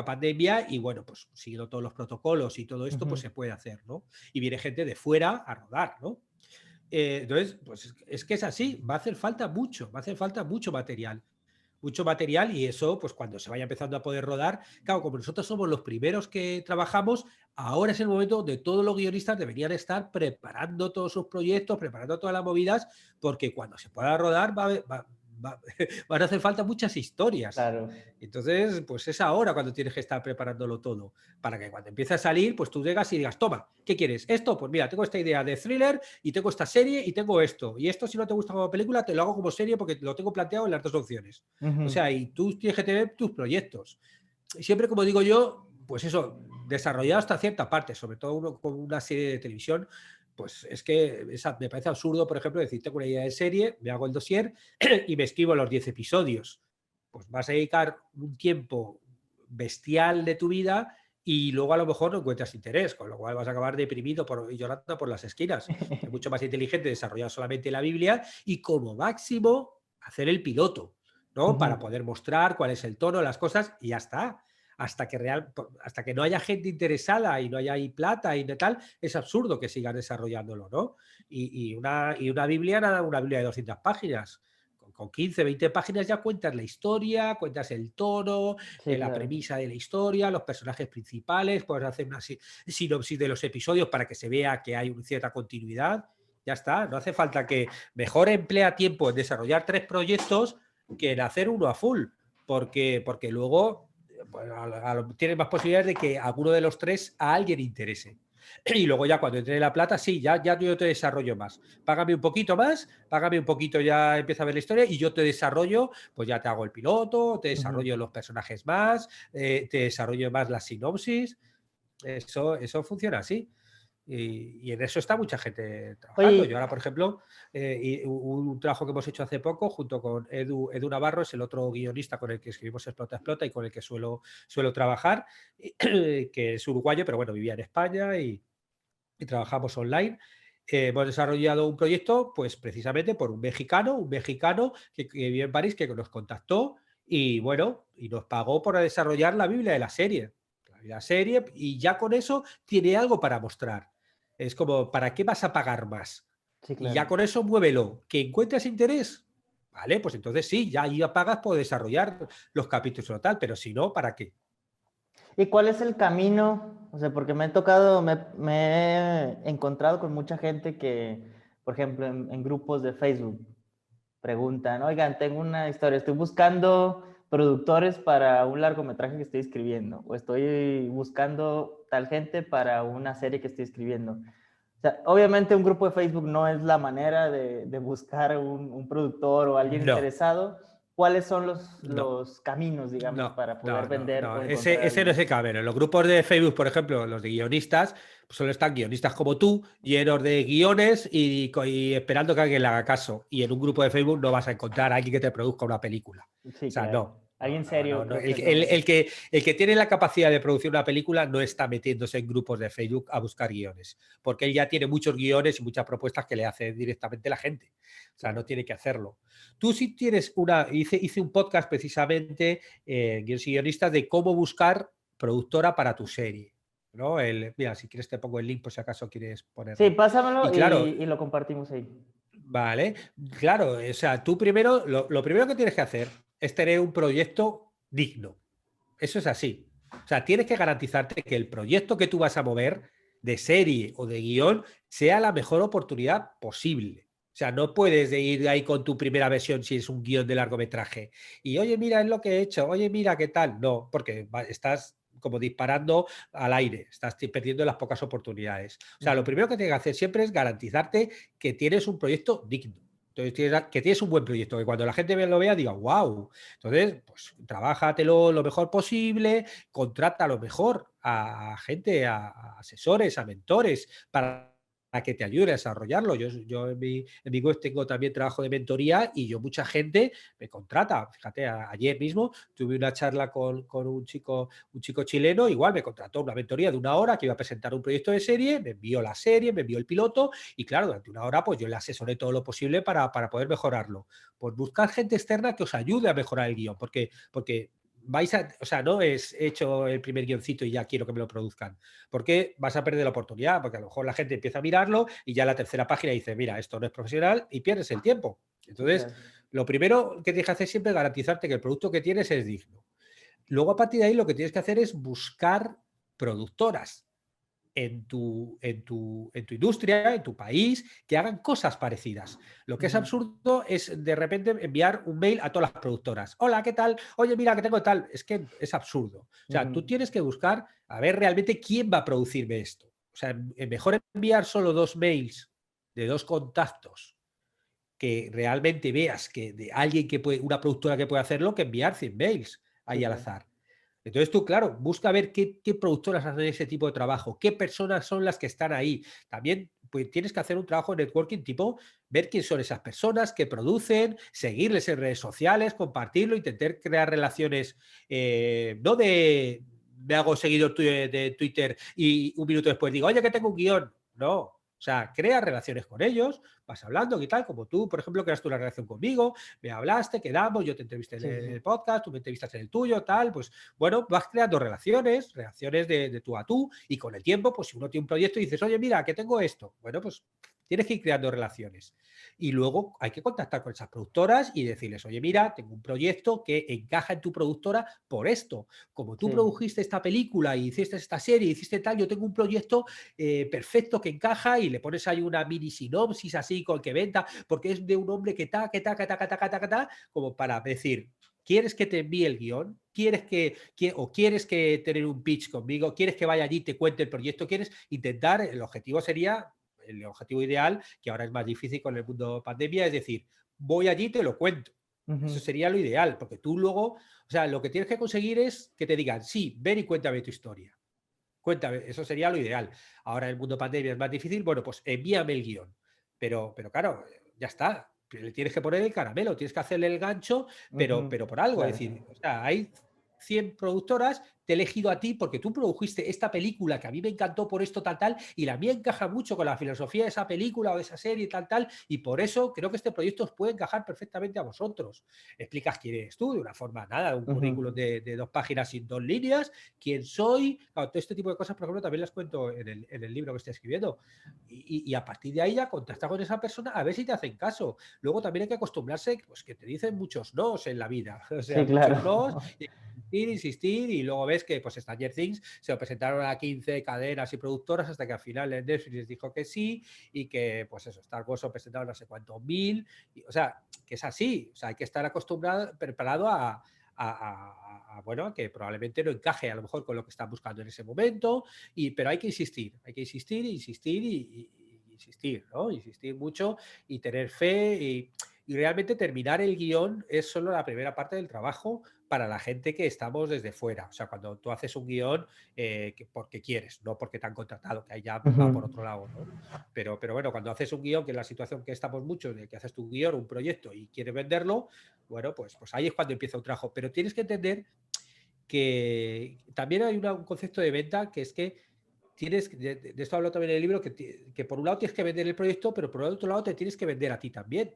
pandemia y bueno, pues siguiendo todos los protocolos y todo esto, pues Ujú. se puede hacer, ¿no? Y viene gente de fuera a rodar, ¿no? Entonces, pues es que es así, va a hacer falta mucho material y eso, pues cuando se vaya empezando a poder rodar, claro, como nosotros somos los primeros que trabajamos, ahora es el momento donde todos los guionistas deberían estar preparando todos sus proyectos, preparando todas las movidas, porque cuando se pueda rodar va- van a hacer falta muchas historias. Claro. Entonces, pues es ahora cuando tienes que estar preparándolo todo, para que cuando empiece a salir, pues tú llegas y digas, toma, ¿qué quieres? Esto, pues mira, tengo esta idea de thriller y tengo esta serie y tengo esto. Y esto, si no te gusta como película, te lo hago como serie porque lo tengo planteado en las dos opciones. O Ujú. sea, y tú tienes que tener tus proyectos. Y siempre, como digo yo, pues eso, desarrollado hasta cierta parte, sobre todo uno con una serie de televisión, pues es que me parece absurdo, por ejemplo, decir, tengo una idea de serie, me hago el dossier y me escribo los 10 episodios. Pues vas a dedicar un tiempo bestial de tu vida y luego a lo mejor no encuentras interés, con lo cual vas a acabar deprimido y llorando por las esquinas. Es mucho más inteligente desarrollar solamente la Biblia y como máximo hacer el piloto, ¿no? Ujú. Para poder mostrar cuál es el tono, las cosas y ya está. Hasta que no haya gente interesada y no haya ahí plata y de tal, es absurdo que sigan desarrollándolo, ¿no? Y una Biblia, nada, una Biblia de 200 páginas. Con 15, 20 páginas ya cuentas la historia, cuentas el tono, Sí, la claro. premisa de la historia, los personajes principales, puedes hacer una sinopsis de los episodios para que se vea que hay una cierta continuidad. Ya está, no hace falta que mejor emplea tiempo en desarrollar 3 proyectos que en hacer uno a full, porque luego pues, tienes más posibilidades de que alguno de los 3 a alguien interese. Y luego ya cuando entre la plata, sí, ya yo te desarrollo más. Págame un poquito más, págame un poquito, ya empieza a ver la historia y yo te desarrollo, pues ya te hago el piloto, te Ujú. desarrollo los personajes más, te desarrollo más la sinopsis. Eso funciona así. Y en eso está mucha gente trabajando. Yo ahora, Oye, por ejemplo, un trabajo que hemos hecho hace poco junto con Edu Navarro, es el otro guionista con el que escribimos Explota, Explota y con el que suelo trabajar, que es uruguayo, pero bueno, vivía en España y trabajamos online. Hemos desarrollado un proyecto, pues precisamente por un mexicano que vive en París, que nos contactó y bueno, y nos pagó por desarrollar la Biblia de la serie. La serie, y ya con eso tiene algo para mostrar. Es como, ¿para qué vas a pagar más? Sí, Y claro. ya con eso muévelo. ¿Que encuentres interés? Vale, pues entonces sí, ya ahí pagas por desarrollar los capítulos o tal, pero si no, ¿para qué? ¿Y cuál es el camino? O sea, porque me he tocado, me he encontrado con mucha gente que, por ejemplo, en grupos de Facebook preguntan, oigan, tengo una historia, estoy buscando productores para un largometraje que estoy escribiendo, o estoy buscando tal gente para una serie que estoy escribiendo. O sea, obviamente un grupo de Facebook no es la manera de buscar un productor o alguien No, interesado. ¿Cuáles son no. los caminos, digamos, No, para poder no, no, vender no. o encontrar a Ese no alguien? es el camino. En los grupos de Facebook, por ejemplo, los de guionistas, pues solo están guionistas como tú, llenos de guiones y esperando que alguien le haga caso. Y en un grupo de Facebook no vas a encontrar a alguien que te produzca una película. O Sí, sea, claro. no. No, Alguien no, no, serio no. creo que no. El que tiene la capacidad de producir una película no está metiéndose en grupos de Facebook a buscar guiones, porque él ya tiene muchos guiones y muchas propuestas que le hace directamente la gente. O sea, Claro. no tiene que hacerlo. Tú sí tienes hice un podcast precisamente, guionistas, de cómo buscar productora para tu serie. ¿No? Mira, si quieres te pongo el link por si acaso quieres Sí, ponerlo. Y pásamelo claro, y lo compartimos ahí. vale, claro, o sea, tú primero, lo primero que tienes que hacer es tener un proyecto digno. Eso es así. O sea, tienes que garantizarte que el proyecto que tú vas a mover de serie o de guión sea la mejor oportunidad posible. O sea, no puedes de ir ahí con tu primera versión si es un guión de largometraje. Y oye, mira, es lo que he hecho. Oye, mira, ¿qué tal? No, porque estás como disparando al aire, estás perdiendo las pocas oportunidades. O sea, lo Ujú. primero que tienes que hacer siempre es garantizarte que tienes un proyecto digno. Entonces, que tienes un buen proyecto, que cuando la gente lo vea diga, wow. Entonces, pues trabájatelo lo mejor posible, contrata a lo mejor a gente, a asesores, a mentores para que te ayude a desarrollarlo. Yo en mi web tengo también trabajo de mentoría y yo mucha gente me contrata. Fíjate, ayer mismo tuve una charla con un chico chileno, igual me contrató una mentoría de 1 hora que iba a presentar un proyecto de serie, me envió la serie, me envió el piloto y claro, durante 1 hora pues yo le asesoré todo lo posible para poder mejorarlo. Pues buscar gente externa que os ayude a mejorar el guión, porque vais a, o sea, no es hecho el primer guioncito y ya quiero que me lo produzcan, porque vas a perder la oportunidad, porque a lo mejor la gente empieza a mirarlo y ya la tercera página dice, mira, esto no es profesional y pierdes el tiempo. Sí, Entonces, claro. lo primero que tienes que hacer siempre es garantizarte que el producto que tienes es digno. Luego, a partir de ahí, lo que tienes que hacer es buscar productoras en tu industria, en tu país, que hagan cosas parecidas. Lo que es Ujú. absurdo es de repente enviar un mail a todas las productoras. Hola, ¿qué tal? Oye, mira, que tengo tal. Es que es absurdo. O sea, Ujú. tú tienes que buscar a ver realmente quién va a producirme esto. O sea, mejor enviar solo 2 mails de 2 contactos que realmente veas que de alguien que puede, una productora que puede hacerlo, que enviar 100 mails Sí, ahí al claro. azar. Entonces tú, claro, busca ver qué productoras hacen ese tipo de trabajo, qué personas son las que están ahí. También pues, tienes que hacer un trabajo de networking tipo ver quién son esas personas que producen, seguirles en redes sociales, compartirlo, intentar crear relaciones, no de me hago seguidor tuyo de Twitter y un minuto después digo, oye, que tengo un guión. No, o sea, crea relaciones con ellos, vas hablando y tal, como tú, por ejemplo, creaste una relación conmigo, me hablaste, quedamos, yo te entrevisté en Sí, sí. el podcast, tú me entrevistas en el tuyo, tal, pues bueno, vas creando relaciones de tú a tú, y con el tiempo, pues si uno tiene un proyecto y dices, oye, mira, que tengo esto, bueno, pues tienes que ir creando relaciones. Y luego hay que contactar con esas productoras y decirles, oye, mira, tengo un proyecto que encaja en tu productora por esto. Como tú Sí. produjiste esta película y hiciste esta serie, hiciste tal, yo tengo un proyecto perfecto que encaja y le pones ahí una mini sinopsis así con que venta, porque es de un hombre que ta, que ta, que ta, que ta, que ta, que ta, como para decir, ¿quieres que te envíe el guión? ¿Quieres que tener un pitch conmigo? ¿Quieres que vaya allí y te cuente el proyecto? ¿Quieres intentar? El objetivo sería, el objetivo ideal, que ahora es más difícil con el mundo pandemia, es decir, voy allí y te lo cuento. Eso Ujú. sería lo ideal, porque tú luego, o sea, lo que tienes que conseguir es que te digan, sí, ven y cuéntame tu historia. Cuéntame, eso sería lo ideal. Ahora en el mundo pandemia es más difícil, bueno, pues envíame el guión. Pero claro, ya está. Le tienes que poner el caramelo, tienes que hacerle el gancho, Ujú. pero por algo. Es Claro. decir, o sea, hay 100 productoras, te he elegido a ti porque tú produjiste esta película que a mí me encantó por esto, tal, tal, y la mía encaja mucho con la filosofía de esa película o de esa serie, tal, tal, y por eso creo que este proyecto os puede encajar perfectamente a vosotros. Explicas quién eres tú de una forma, nada, un currículum de 2 páginas y 2 líneas, quién soy, claro, todo este tipo de cosas, por ejemplo, también las cuento en el libro que estoy escribiendo. Y a partir de ahí ya contacta con esa persona a ver si te hacen caso. Luego también hay que acostumbrarse, pues que te dicen muchos nos en la vida, o sea, Sí, muchos nos, claro. y insistir, y luego ves que pues Stranger Things se lo presentaron a 15 cadenas y productoras hasta que al final Netflix les dijo que sí, y que pues eso, Star Wars lo presentaron no sé cuántos mil, o sea, que es así, o sea, hay que estar acostumbrado, preparado bueno, que probablemente no encaje a lo mejor con lo que están buscando en ese momento, pero hay que insistir, y insistir, ¿no? Insistir mucho y tener fe y realmente terminar el guión es solo la primera parte del trabajo para la gente que estamos desde fuera. O sea, cuando tú haces un guión porque quieres, no porque te han contratado, que ahí ya va por otro lado, ¿no? Pero bueno, cuando haces un guión, que es la situación que estamos muchos, de que haces tu guión, un proyecto y quieres venderlo, bueno, pues ahí es cuando empieza un trabajo. Pero tienes que entender que también hay un concepto de venta que es que de esto hablo también en el libro, que por un lado tienes que vender el proyecto, pero por el otro lado te tienes que vender a ti también.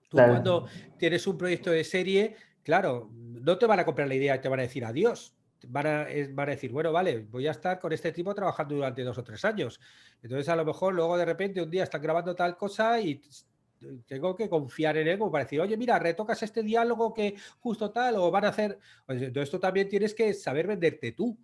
Tú Claro. cuando tienes un proyecto de serie, claro, no te van a comprar la idea y te van a decir adiós. Van a decir, bueno, vale, voy a estar con este tipo trabajando durante 2 o 3 años. Entonces, a lo mejor luego de repente un día están grabando tal cosa y tengo que confiar en él como para decir, oye, mira, retocas este diálogo que justo tal, o van a hacer. Entonces, tú también tienes que saber venderte tú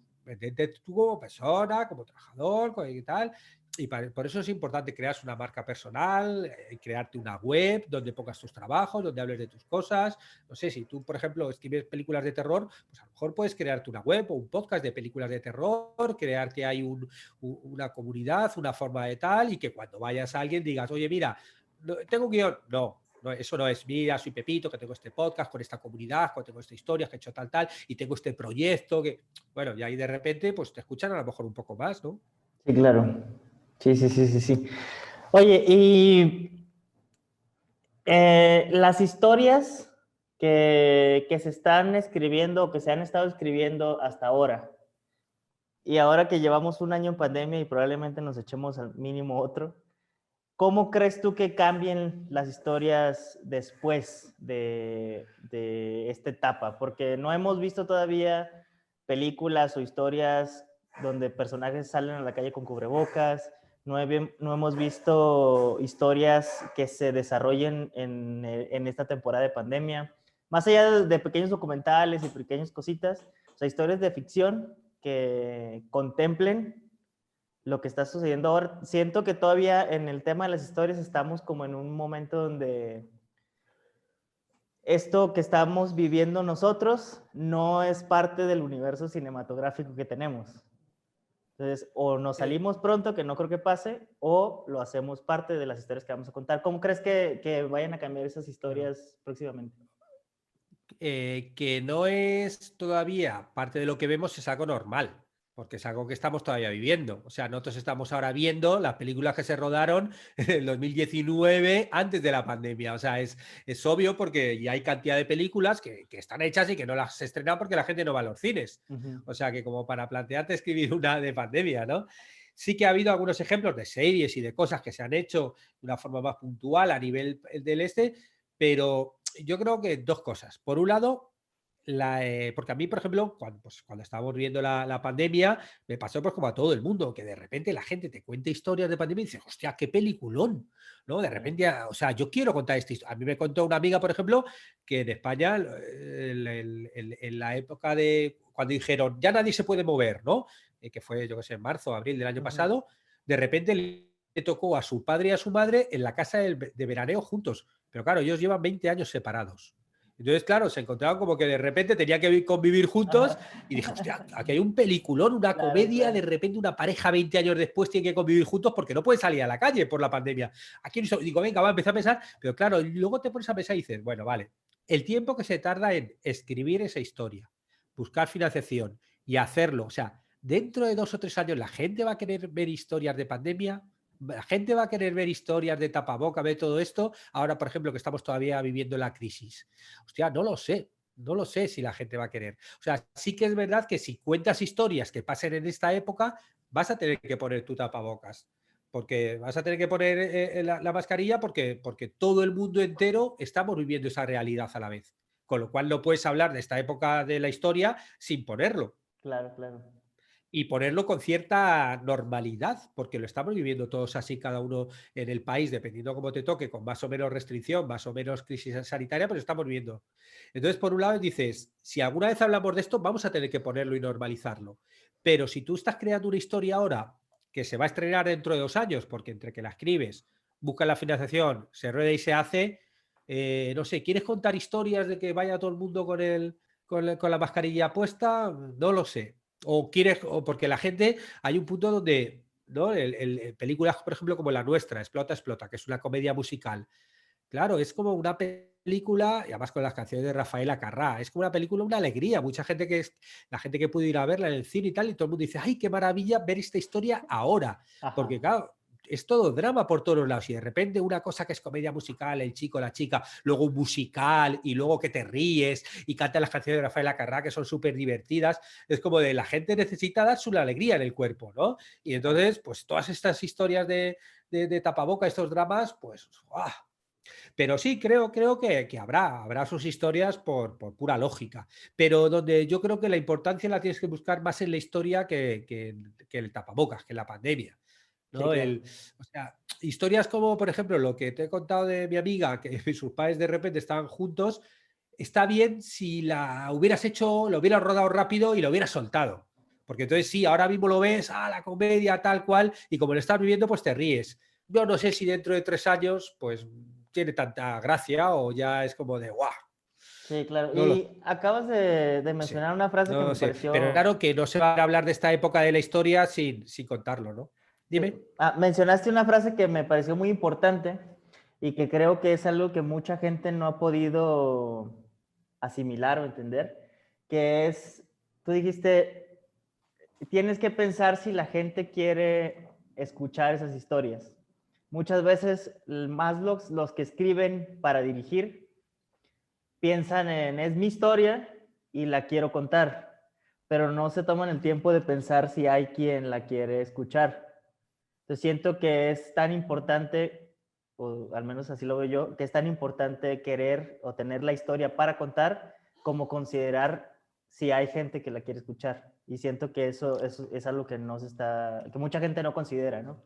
como persona, como trabajador, y tal. Y por eso es importante crear una marca personal, crearte una web donde pongas tus trabajos, donde hables de tus cosas. No sé, si tú, por ejemplo, escribes películas de terror, pues a lo mejor puedes crearte una web o un podcast de películas de terror, crearte ahí una comunidad, una forma de tal, y que cuando vayas a alguien digas, oye, mira, tengo un guión. No, no, eso no es, mira, soy Pepito, que tengo este podcast con esta comunidad, que tengo esta historia, que he hecho tal, tal, y tengo este proyecto, que, bueno, y ahí de repente, pues te escuchan a lo mejor un poco más, ¿no? Sí, claro. Sí, sí, sí, sí, sí. Oye, y las historias que se están escribiendo o que se han estado escribiendo hasta ahora, y ahora que llevamos un año en pandemia y probablemente nos echemos al mínimo otro, ¿cómo crees tú que cambien las historias después de esta etapa? Porque no hemos visto todavía películas o historias donde personajes salen a la calle con cubrebocas, no hemos visto historias que se desarrollen en esta temporada de pandemia. Más allá de pequeños documentales y pequeñas cositas, o sea, historias de ficción que contemplen lo que está sucediendo ahora. Siento que todavía en el tema de las historias estamos como en un momento donde esto que estamos viviendo nosotros no es parte del universo cinematográfico que tenemos. Entonces, o nos Eh, salimos pronto, que no creo que pase, o lo hacemos parte de las historias que vamos a contar. ¿Cómo crees que vayan a cambiar esas claro. historias próximamente? Que no es todavía parte de lo que vemos, es algo normal, porque es algo que estamos todavía viviendo. O sea, nosotros estamos ahora viendo las películas que se rodaron en el 2019 antes de la pandemia. O sea, es obvio porque ya hay cantidad de películas que están hechas y que no las se estrenan porque la gente no va a los cines. Uh -huh. O sea, que como para plantearte escribir una de pandemia, ¿no? Sí que ha habido algunos ejemplos de series y de cosas que se han hecho de una forma más puntual a nivel del pero yo creo que 2 cosas. Por un lado, porque a mí, por ejemplo, cuando estábamos viendo la pandemia, me pasó pues como a todo el mundo, que de repente la gente te cuenta historias de pandemia y dices, hostia, qué peliculón, ¿no? De repente, o sea, yo quiero contar esta historia. A mí me contó una amiga, por ejemplo, que en España, en la época de cuando dijeron, ya nadie se puede mover, ¿no? Que fue, yo qué sé, en marzo, abril del año Uh -huh. pasado, de repente le tocó a su padre y a su madre en la casa de veraneo juntos. Pero claro, ellos llevan 20 años separados. Entonces, claro, se encontraban como que de repente tenía que convivir juntos y dije, hostia, aquí hay un peliculón, una Claro, comedia, de claro. repente una pareja 20 años después tiene que convivir juntos porque no pueden salir a la calle por la pandemia. Aquí digo, venga, va a empezar a pensar, pero claro, luego te pones a pensar y dices, bueno, vale, el tiempo que se tarda en escribir esa historia, buscar financiación y hacerlo, o sea, dentro de 2 o 3 años la gente va a querer ver historias de pandemia, la gente va a querer ver historias de tapaboca, ver todo esto. Ahora, por ejemplo, que estamos todavía viviendo la crisis. Hostia, no lo sé. no lo sé si la gente va a querer. O sea, sí que es verdad que si cuentas historias que pasen en esta época, vas a tener que poner tu tapabocas. Porque vas a tener que poner la mascarilla porque todo el mundo entero estamos viviendo esa realidad a la vez. Con lo cual no puedes hablar de esta época de la historia sin ponerlo Claro, claro. y ponerlo con cierta normalidad, porque lo estamos viviendo todos así, cada uno en el país, dependiendo cómo te toque, con más o menos restricción, más o menos crisis sanitaria, pero lo estamos viviendo. Entonces, por un lado dices, si alguna vez hablamos de esto, vamos a tener que ponerlo y normalizarlo. Pero si tú estás creando una historia ahora que se va a estrenar dentro de 2 años, porque entre que la escribes, busca la financiación, se rueda y se hace, no sé, ¿quieres contar historias de que vaya todo el mundo con la mascarilla puesta? No lo sé. O quieres, o porque la gente, hay un punto donde, ¿no? Películas, por ejemplo, como la nuestra, Explota, Explota, que es una comedia musical. Claro, es como una película, y además con las canciones de Rafael Acarrá, es como una película, una alegría. Mucha gente la gente que pudo ir a verla en el cine y tal, y todo el mundo dice, ay, qué maravilla ver esta historia ahora. Porque Ajá. claro, es todo drama por todos lados. Y de repente una cosa que es comedia musical, el chico, la chica, luego un musical, y luego que te ríes y cantan las canciones de Rafael Acarrá, que son súper divertidas. Es como de la gente necesita darse una alegría en el cuerpo, ¿no? Y Claro. entonces, pues todas estas historias de tapaboca, estos dramas, pues, ¡guau! Pero sí, creo que habrá sus historias por pura lógica. Pero donde yo creo que la importancia la tienes que buscar más en la historia que el tapabocas, que en la pandemia. Sí, ¿No? claro. O sea, historias como, por ejemplo, lo que te he contado de mi amiga, que sus padres de repente estaban juntos, está bien si la hubieras hecho, lo hubieras rodado rápido y lo hubieras soltado. Porque entonces sí, ahora mismo lo ves, la comedia tal cual, y como lo estás viviendo, pues te ríes. Yo no sé si dentro de 3 años, pues tiene tanta gracia o ya es como de guau, Sí, claro. no lo Y acabas de sé, mencionar una frase que no lo me sé. Pero pareció. claro que no se va a hablar de esta época de la historia sin contarlo, ¿no? Sí. Dime. Mencionaste una frase que me pareció muy importante y que creo que es algo que mucha gente no ha podido asimilar o entender, que es, tú dijiste, tienes que pensar si la gente quiere escuchar esas historias. Muchas veces más los que escriben para dirigir piensan en, es mi historia y la quiero contar, pero no se toman el tiempo de pensar si hay quien la quiere escuchar. Entonces siento que es tan importante, o al menos así lo veo yo, que es tan importante querer o tener la historia para contar como considerar si hay gente que la quiere escuchar. Y siento que eso es algo que no se está, que mucha gente no considera, ¿no?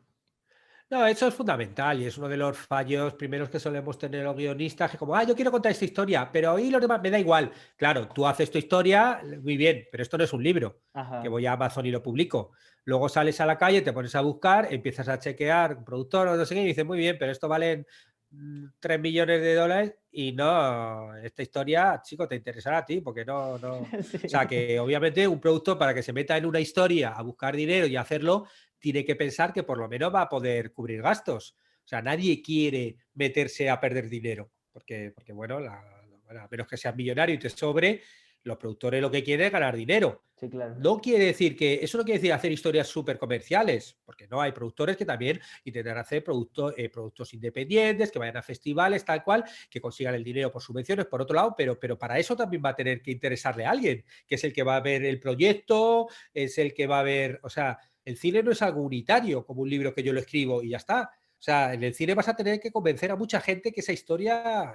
No, eso es fundamental y es uno de los fallos primeros que solemos tener los guionistas, que como, yo quiero contar esta historia, pero ahí los demás me da igual. Claro, tú haces tu historia, muy bien, pero esto no es un libro, que Ajá. voy a Amazon y lo publico. Luego sales a la calle, te pones a buscar, empiezas a chequear, productor o no sé qué, y dices, muy bien, pero esto vale 3 millones de dólares y no, esta historia, chico, te interesará a ti, porque no. O sea, Sí. que obviamente un productor para que se meta en una historia a buscar dinero y hacerlo, tiene que pensar que por lo menos va a poder cubrir gastos. O sea, nadie quiere meterse a perder dinero, porque bueno, a menos que seas millonario y te sobre, los productores lo que quieren es ganar dinero. Sí, claro. No quiere decir que, eso no quiere decir hacer historias súper comerciales, porque no, hay productores que también intentan hacer productos independientes, que vayan a festivales, tal cual, que consigan el dinero por subvenciones, por otro lado, pero para eso también va a tener que interesarle a alguien, que es el que va a ver el proyecto, es el que va a ver, o sea, el cine no es algo unitario, como un libro que yo lo escribo y ya está. O sea, en el cine vas a tener que convencer a mucha gente que esa historia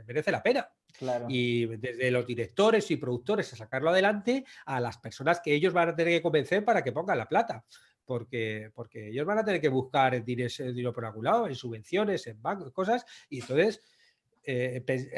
merece la pena. Claro. Y desde los directores y productores a sacarlo adelante a las personas que ellos van a tener que convencer para que pongan la plata. Porque ellos van a tener que buscar dinero por algún lado, en subvenciones, en bancos, cosas, y entonces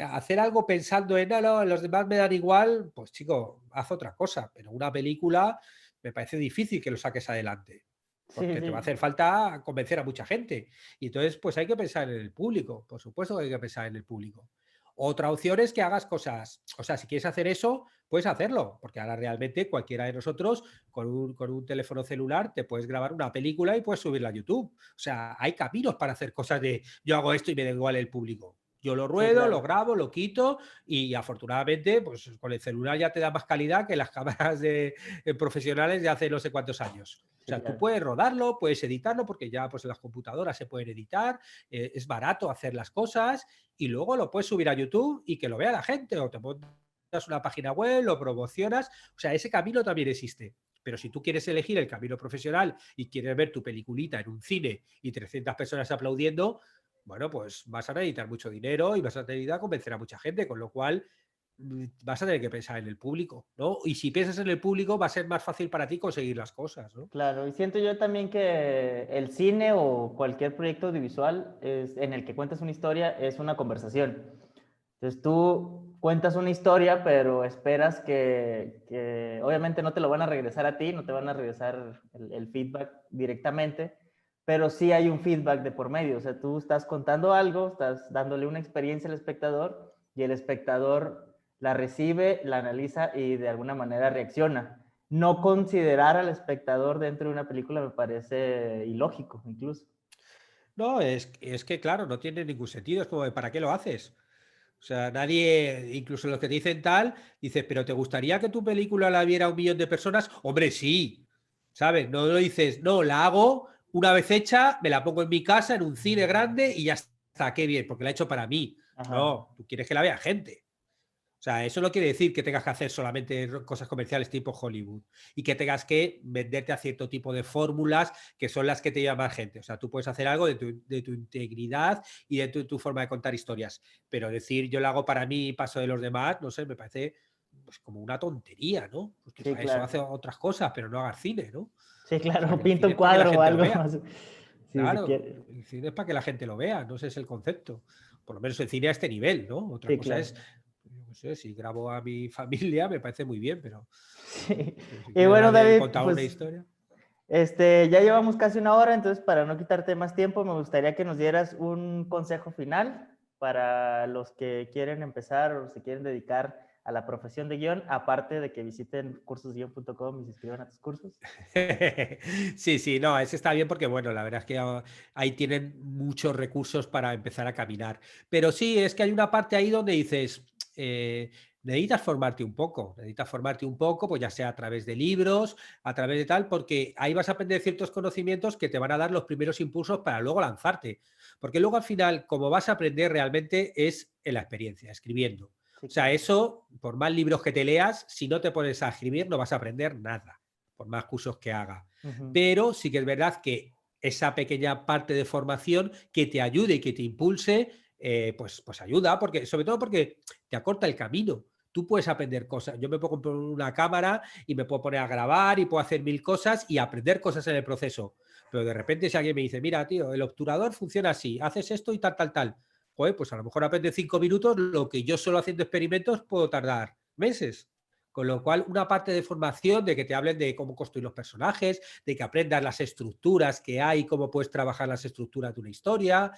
hacer algo pensando en no, los demás me dan igual, pues chico, haz otra cosa, pero una película me parece difícil que lo saques adelante, Sí, porque te va a sí. hacer falta convencer a mucha gente. Y entonces, pues hay que pensar en el público, por supuesto que hay que pensar en el público. Otra opción es que hagas cosas, o sea, si quieres hacer eso, puedes hacerlo, porque ahora realmente cualquiera de nosotros con un teléfono celular te puedes grabar una película y puedes subirla a YouTube. O sea, hay caminos para hacer cosas de yo hago esto y me da igual el público. Yo lo Sí, ruedo, lo claro. grabo, lo quito y afortunadamente, pues con el celular ya te da más calidad que las cámaras profesionales de hace no sé cuántos años. O Sí, sea, tú claro. puedes rodarlo, puedes editarlo, porque ya pues en las computadoras se pueden editar, es barato hacer las cosas y luego lo puedes subir a YouTube y que lo vea la gente o te una página web, lo promocionas, o sea, ese camino también existe. Pero si tú quieres elegir el camino profesional y quieres ver tu peliculita en un cine y 300 personas aplaudiendo, bueno, pues vas a necesitar mucho dinero y vas a necesitar convencer a mucha gente, con lo cual vas a tener que pensar en el público, ¿no? Y si piensas en el público, va a ser más fácil para ti conseguir las cosas, ¿no? Claro, y siento yo también que el cine o cualquier proyecto audiovisual en el que cuentas una historia es una conversación. Entonces tú cuentas una historia, pero esperas que obviamente no te lo van a regresar a ti, no te van a regresar el feedback directamente, pero sí hay un feedback de por medio. O sea, tú estás contando algo, estás dándole una experiencia al espectador y el espectador la recibe, la analiza y de alguna manera reacciona. No considerar al espectador dentro de una película me parece ilógico, incluso. No, es que, claro, no tiene ningún sentido. Es como, ¿para qué lo haces? O sea, nadie, incluso los que te dicen tal, dices, pero ¿te gustaría que tu película la viera 1 millón de personas? Hombre, sí, ¿sabes? No lo dices, no, la hago una vez hecha, me la pongo en mi casa, en un cine grande y ya está, qué bien, porque la he hecho para mí. Ajá. No, tú quieres que la vea gente. O sea, eso no quiere decir que tengas que hacer solamente cosas comerciales tipo Hollywood y que tengas que venderte a cierto tipo de fórmulas que son las que te llaman gente. O sea, tú puedes hacer algo de tu integridad y de tu forma de contar historias, pero decir yo lo hago para mí y paso de los demás, no sé, me parece pues, como una tontería, ¿no? Pues que Sí, para eso claro. hace otras cosas, pero no hagas cine, ¿no? O Sí, sea, claro, que el pinta cine un es para que la cuadro o gente lo algo vea. más. Sí, si Claro, quiere. el cine es para que la gente lo vea, no ese es el concepto. Por lo menos el cine a este nivel, ¿no? Otra Sí, cosa claro. es, yo no sé, si grabo a mi familia me parece muy bien, Sí. pero si Y quieres bueno, David, contar una pues historia. ya llevamos casi una hora, entonces para no quitarte más tiempo, me gustaría que nos dieras un consejo final para los que quieren empezar o se quieren dedicar a la profesión de guión, aparte de que visiten cursosguion.com y se inscriban a tus cursos. Sí, sí, no, ese está bien porque, bueno, la verdad es que ahí tienen muchos recursos para empezar a caminar. Pero sí, es que hay una parte ahí donde dices, eh, necesitas formarte un poco, pues ya sea a través de libros, a través de tal, porque ahí vas a aprender ciertos conocimientos que te van a dar los primeros impulsos para luego lanzarte. Porque luego al final, como vas a aprender realmente es en la experiencia, escribiendo. Sí, O sea, claro. eso, por más libros que te leas, si no te pones a escribir, no vas a aprender nada por más cursos que haga. Ujú. Pero sí que es verdad que esa pequeña parte de formación que te ayude y que te impulse, pues ayuda, porque, sobre todo porque te acorta el camino. Tú puedes aprender cosas. Yo me puedo comprar una cámara y me puedo poner a grabar y puedo hacer 1000 cosas y aprender cosas en el proceso. Pero de repente si alguien me dice, mira, tío, el obturador funciona así, haces esto y tal, tal, tal. Joder, pues a lo mejor aprende 5 minutos, lo que yo solo haciendo experimentos puedo tardar meses. Con lo cual, una parte de formación, de que te hablen de cómo construir los personajes, de que aprendas las estructuras que hay, cómo puedes trabajar las estructuras de una historia,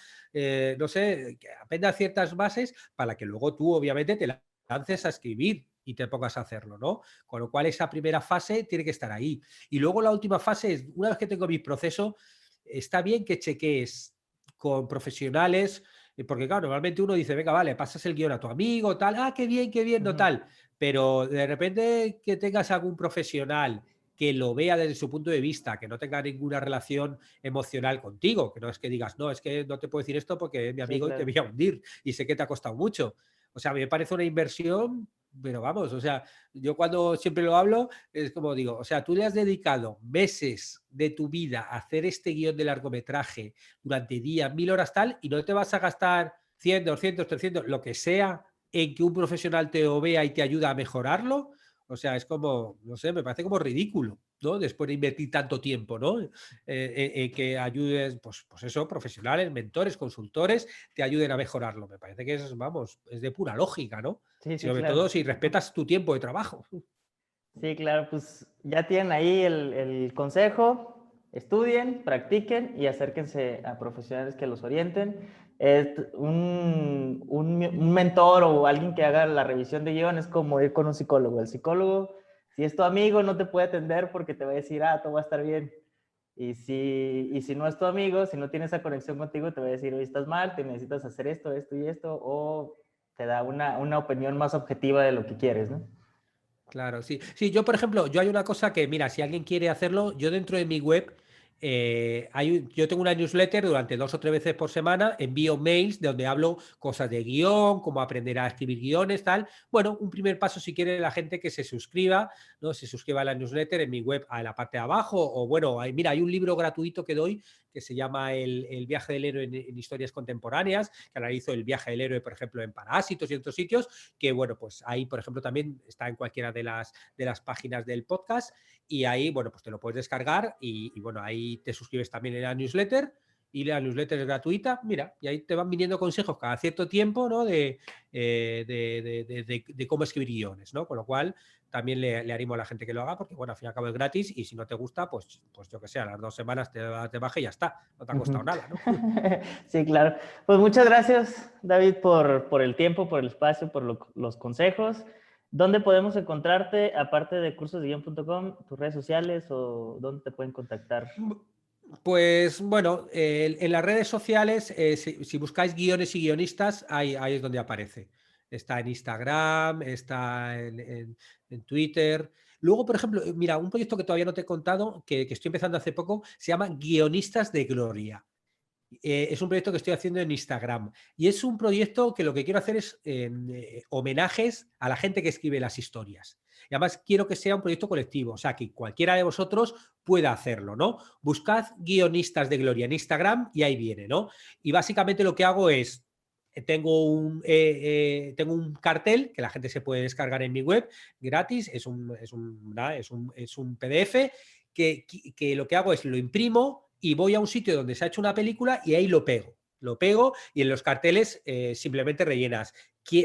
no sé, que aprendas ciertas bases para que luego tú, obviamente, te lances a escribir y te pongas a hacerlo, ¿no? Con lo cual, esa primera fase tiene que estar ahí. Y luego la última fase es, una vez que tengo mi proceso, está bien que cheques con profesionales, porque claro, normalmente uno dice, venga, vale, pasas el guión a tu amigo, tal, ah, qué bien, no Ujú. tal, pero de repente que tengas algún profesional que lo vea desde su punto de vista, que no tenga ninguna relación emocional contigo, que no es que digas, no, es que no te puedo decir esto porque es mi Sí, amigo y te claro. voy a hundir y sé que te ha costado mucho. O sea, a mí me parece una inversión, pero vamos, o sea, yo cuando siempre lo hablo, es como digo, o sea, tú le has dedicado meses de tu vida a hacer este guión de largometraje durante días, 1000 horas tal, y no te vas a gastar 100, 200, 300, lo que sea en que un profesional te lo vea y te ayuda a mejorarlo, o sea, es como, no sé, me parece como ridículo, ¿no? Después de invertir tanto tiempo, ¿no? En que ayudes, pues eso, profesionales, mentores, consultores, te ayuden a mejorarlo. Me parece que es, vamos, es de pura lógica, ¿no? Sí, sí, Sobre todo claro. si respetas tu tiempo de trabajo. Sí, claro, pues ya tienen ahí el consejo. Estudien, practiquen y acérquense a profesionales que los orienten. Un mentor o alguien que haga la revisión de guión es como ir con un psicólogo. El psicólogo, si es tu amigo, no te puede atender porque te va a decir, ah, todo va a estar bien. Y si no es tu amigo, si no tiene esa conexión contigo, te va a decir, oye, estás mal, te necesitas hacer esto y esto, o te da una opinión más objetiva de lo que quieres, ¿no? Claro, sí. Sí, yo, por ejemplo, yo hay una cosa que, mira, si alguien quiere hacerlo, yo dentro de mi web yo tengo una newsletter durante 2 o 3 veces por semana, envío mails donde hablo cosas de guión, cómo aprender a escribir guiones, tal. Bueno, un primer paso si quiere la gente que se suscriba, ¿no? Se suscriba a la newsletter en mi web, a la parte de abajo, o bueno, mira, hay un libro gratuito que doy que se llama El viaje del héroe en historias contemporáneas, que analizo el viaje del héroe, por ejemplo, en Parásitos y otros sitios, que bueno, pues ahí, por ejemplo, también está en cualquiera de las páginas del podcast. Y ahí, bueno, pues te lo puedes descargar y bueno, ahí te suscribes también en la newsletter y la newsletter es gratuita, mira, y ahí te van viniendo consejos cada cierto tiempo, ¿no? De cómo escribir guiones, ¿no? Con lo cual también le animo a la gente que lo haga porque, bueno, al fin y al cabo es gratis y si no te gusta, pues yo que sé, a las 2 semanas te baja y ya está, no te ha costado nada, ¿no? Sí, claro. Pues muchas gracias, David, por el tiempo, por el espacio, por los consejos. ¿Dónde podemos encontrarte, aparte de cursosdeguion.com, tus redes sociales o dónde te pueden contactar? Pues bueno, en las redes sociales, si buscáis guiones y guionistas, ahí es donde aparece. Está en Instagram, está en Twitter. Luego, por ejemplo, mira, un proyecto que todavía no te he contado, que estoy empezando hace poco, se llama Guionistas de Gloria. Es un proyecto que estoy haciendo en Instagram y es un proyecto que lo que quiero hacer es homenajes a la gente que escribe las historias. Y además quiero que sea un proyecto colectivo, o sea, que cualquiera de vosotros pueda hacerlo, ¿no? Buscad guionistas de Gloria en Instagram y ahí viene, ¿no? Y básicamente lo que hago es, tengo un cartel que la gente se puede descargar en mi web gratis, es un PDF que lo que hago es lo imprimo y voy a un sitio donde se ha hecho una película y ahí lo pego. Lo pego y en los carteles simplemente rellenas.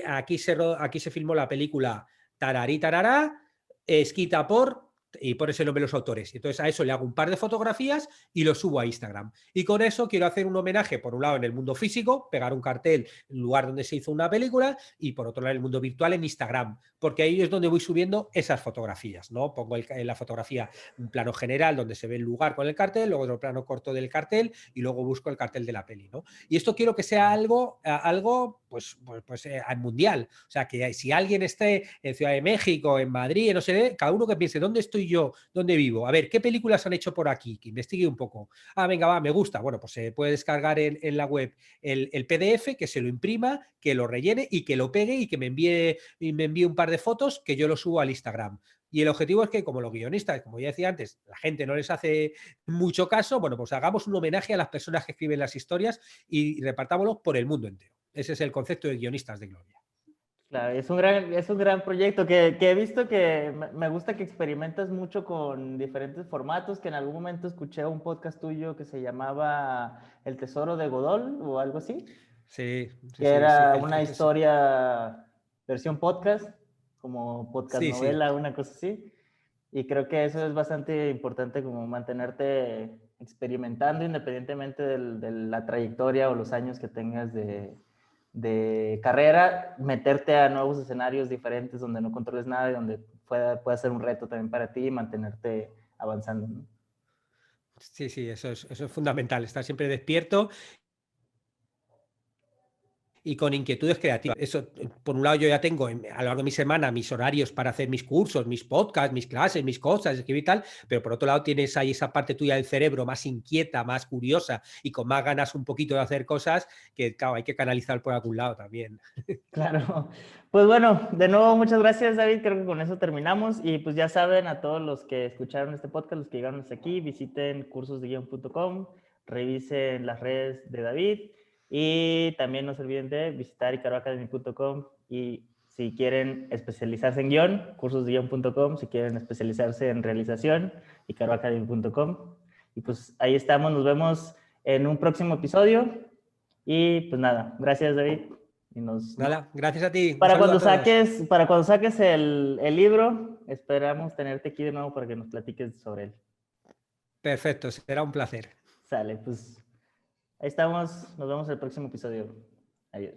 Aquí se filmó la película Tararí Tarará, escrita por y pones el nombre de los autores. Entonces a eso le hago un par de fotografías y lo subo a Instagram. Y con eso quiero hacer un homenaje, por un lado, en el mundo físico, pegar un cartel en el lugar donde se hizo una película, y por otro lado, en el mundo virtual, en Instagram, porque ahí es donde voy subiendo esas fotografías, ¿no? Pongo en la fotografía un plano general donde se ve el lugar con el cartel, luego otro plano corto del cartel y luego busco el cartel de la peli, ¿no? Y esto quiero que sea algo mundial. O sea, que si alguien esté en Ciudad de México, en Madrid, no sé, cada uno que piense, ¿dónde estoy yo? ¿Dónde vivo? A ver, ¿qué películas han hecho por aquí? Que investigue un poco. Ah, venga, va, me gusta. Bueno, pues se puede descargar en la web el PDF, que se lo imprima, que lo rellene y que lo pegue y que me envíe un par de fotos que yo lo subo al Instagram. Y el objetivo es que, como los guionistas, como ya decía antes, la gente no les hace mucho caso, bueno, pues hagamos un homenaje a las personas que escriben las historias y repartámoslos por el mundo entero. Ese es el concepto de Guionistas de Gloria. Claro, es un gran proyecto que he visto que me gusta que experimentas mucho con diferentes formatos, que en algún momento escuché un podcast tuyo que se llamaba El Tesoro de Godol o algo así, Sí, que sí, sí. era una historia versión podcast, como podcast Sí, sí. novela, una cosa así. Y creo que eso es bastante importante, como mantenerte experimentando independientemente de la trayectoria o los años que tengas de carrera, meterte a nuevos escenarios diferentes donde no controles nada y donde pueda ser un reto también para ti y mantenerte avanzando, ¿no? Sí, sí, eso es fundamental, estar siempre despierto y con inquietudes creativas. Eso, por un lado, yo ya tengo a lo largo de mi semana mis horarios para hacer mis cursos, mis podcasts, mis clases, mis cosas, escribir y tal, pero por otro lado tienes ahí esa parte tuya del cerebro más inquieta, más curiosa y con más ganas un poquito de hacer cosas que, claro, hay que canalizar por algún lado también. Claro. Pues bueno, de nuevo, muchas gracias, David. Creo que con eso terminamos. Y pues ya saben, a todos los que escucharon este podcast, los que llegaron hasta aquí, visiten cursosdeguion.com, revisen las redes de David y también no se olviden de visitar icaroacademy.com y si quieren especializarse en guión, cursosdeguion.com, si quieren especializarse en realización, icaroacademy.com. Y pues ahí estamos, nos vemos en un próximo episodio. Y pues nada, gracias, David. Y Nada, gracias a ti. Un saludo a todos. para cuando saques el libro, esperamos tenerte aquí de nuevo para que nos platiques sobre él. Perfecto, será un placer. Sale, pues ahí estamos. Nos vemos en el próximo episodio. Adiós.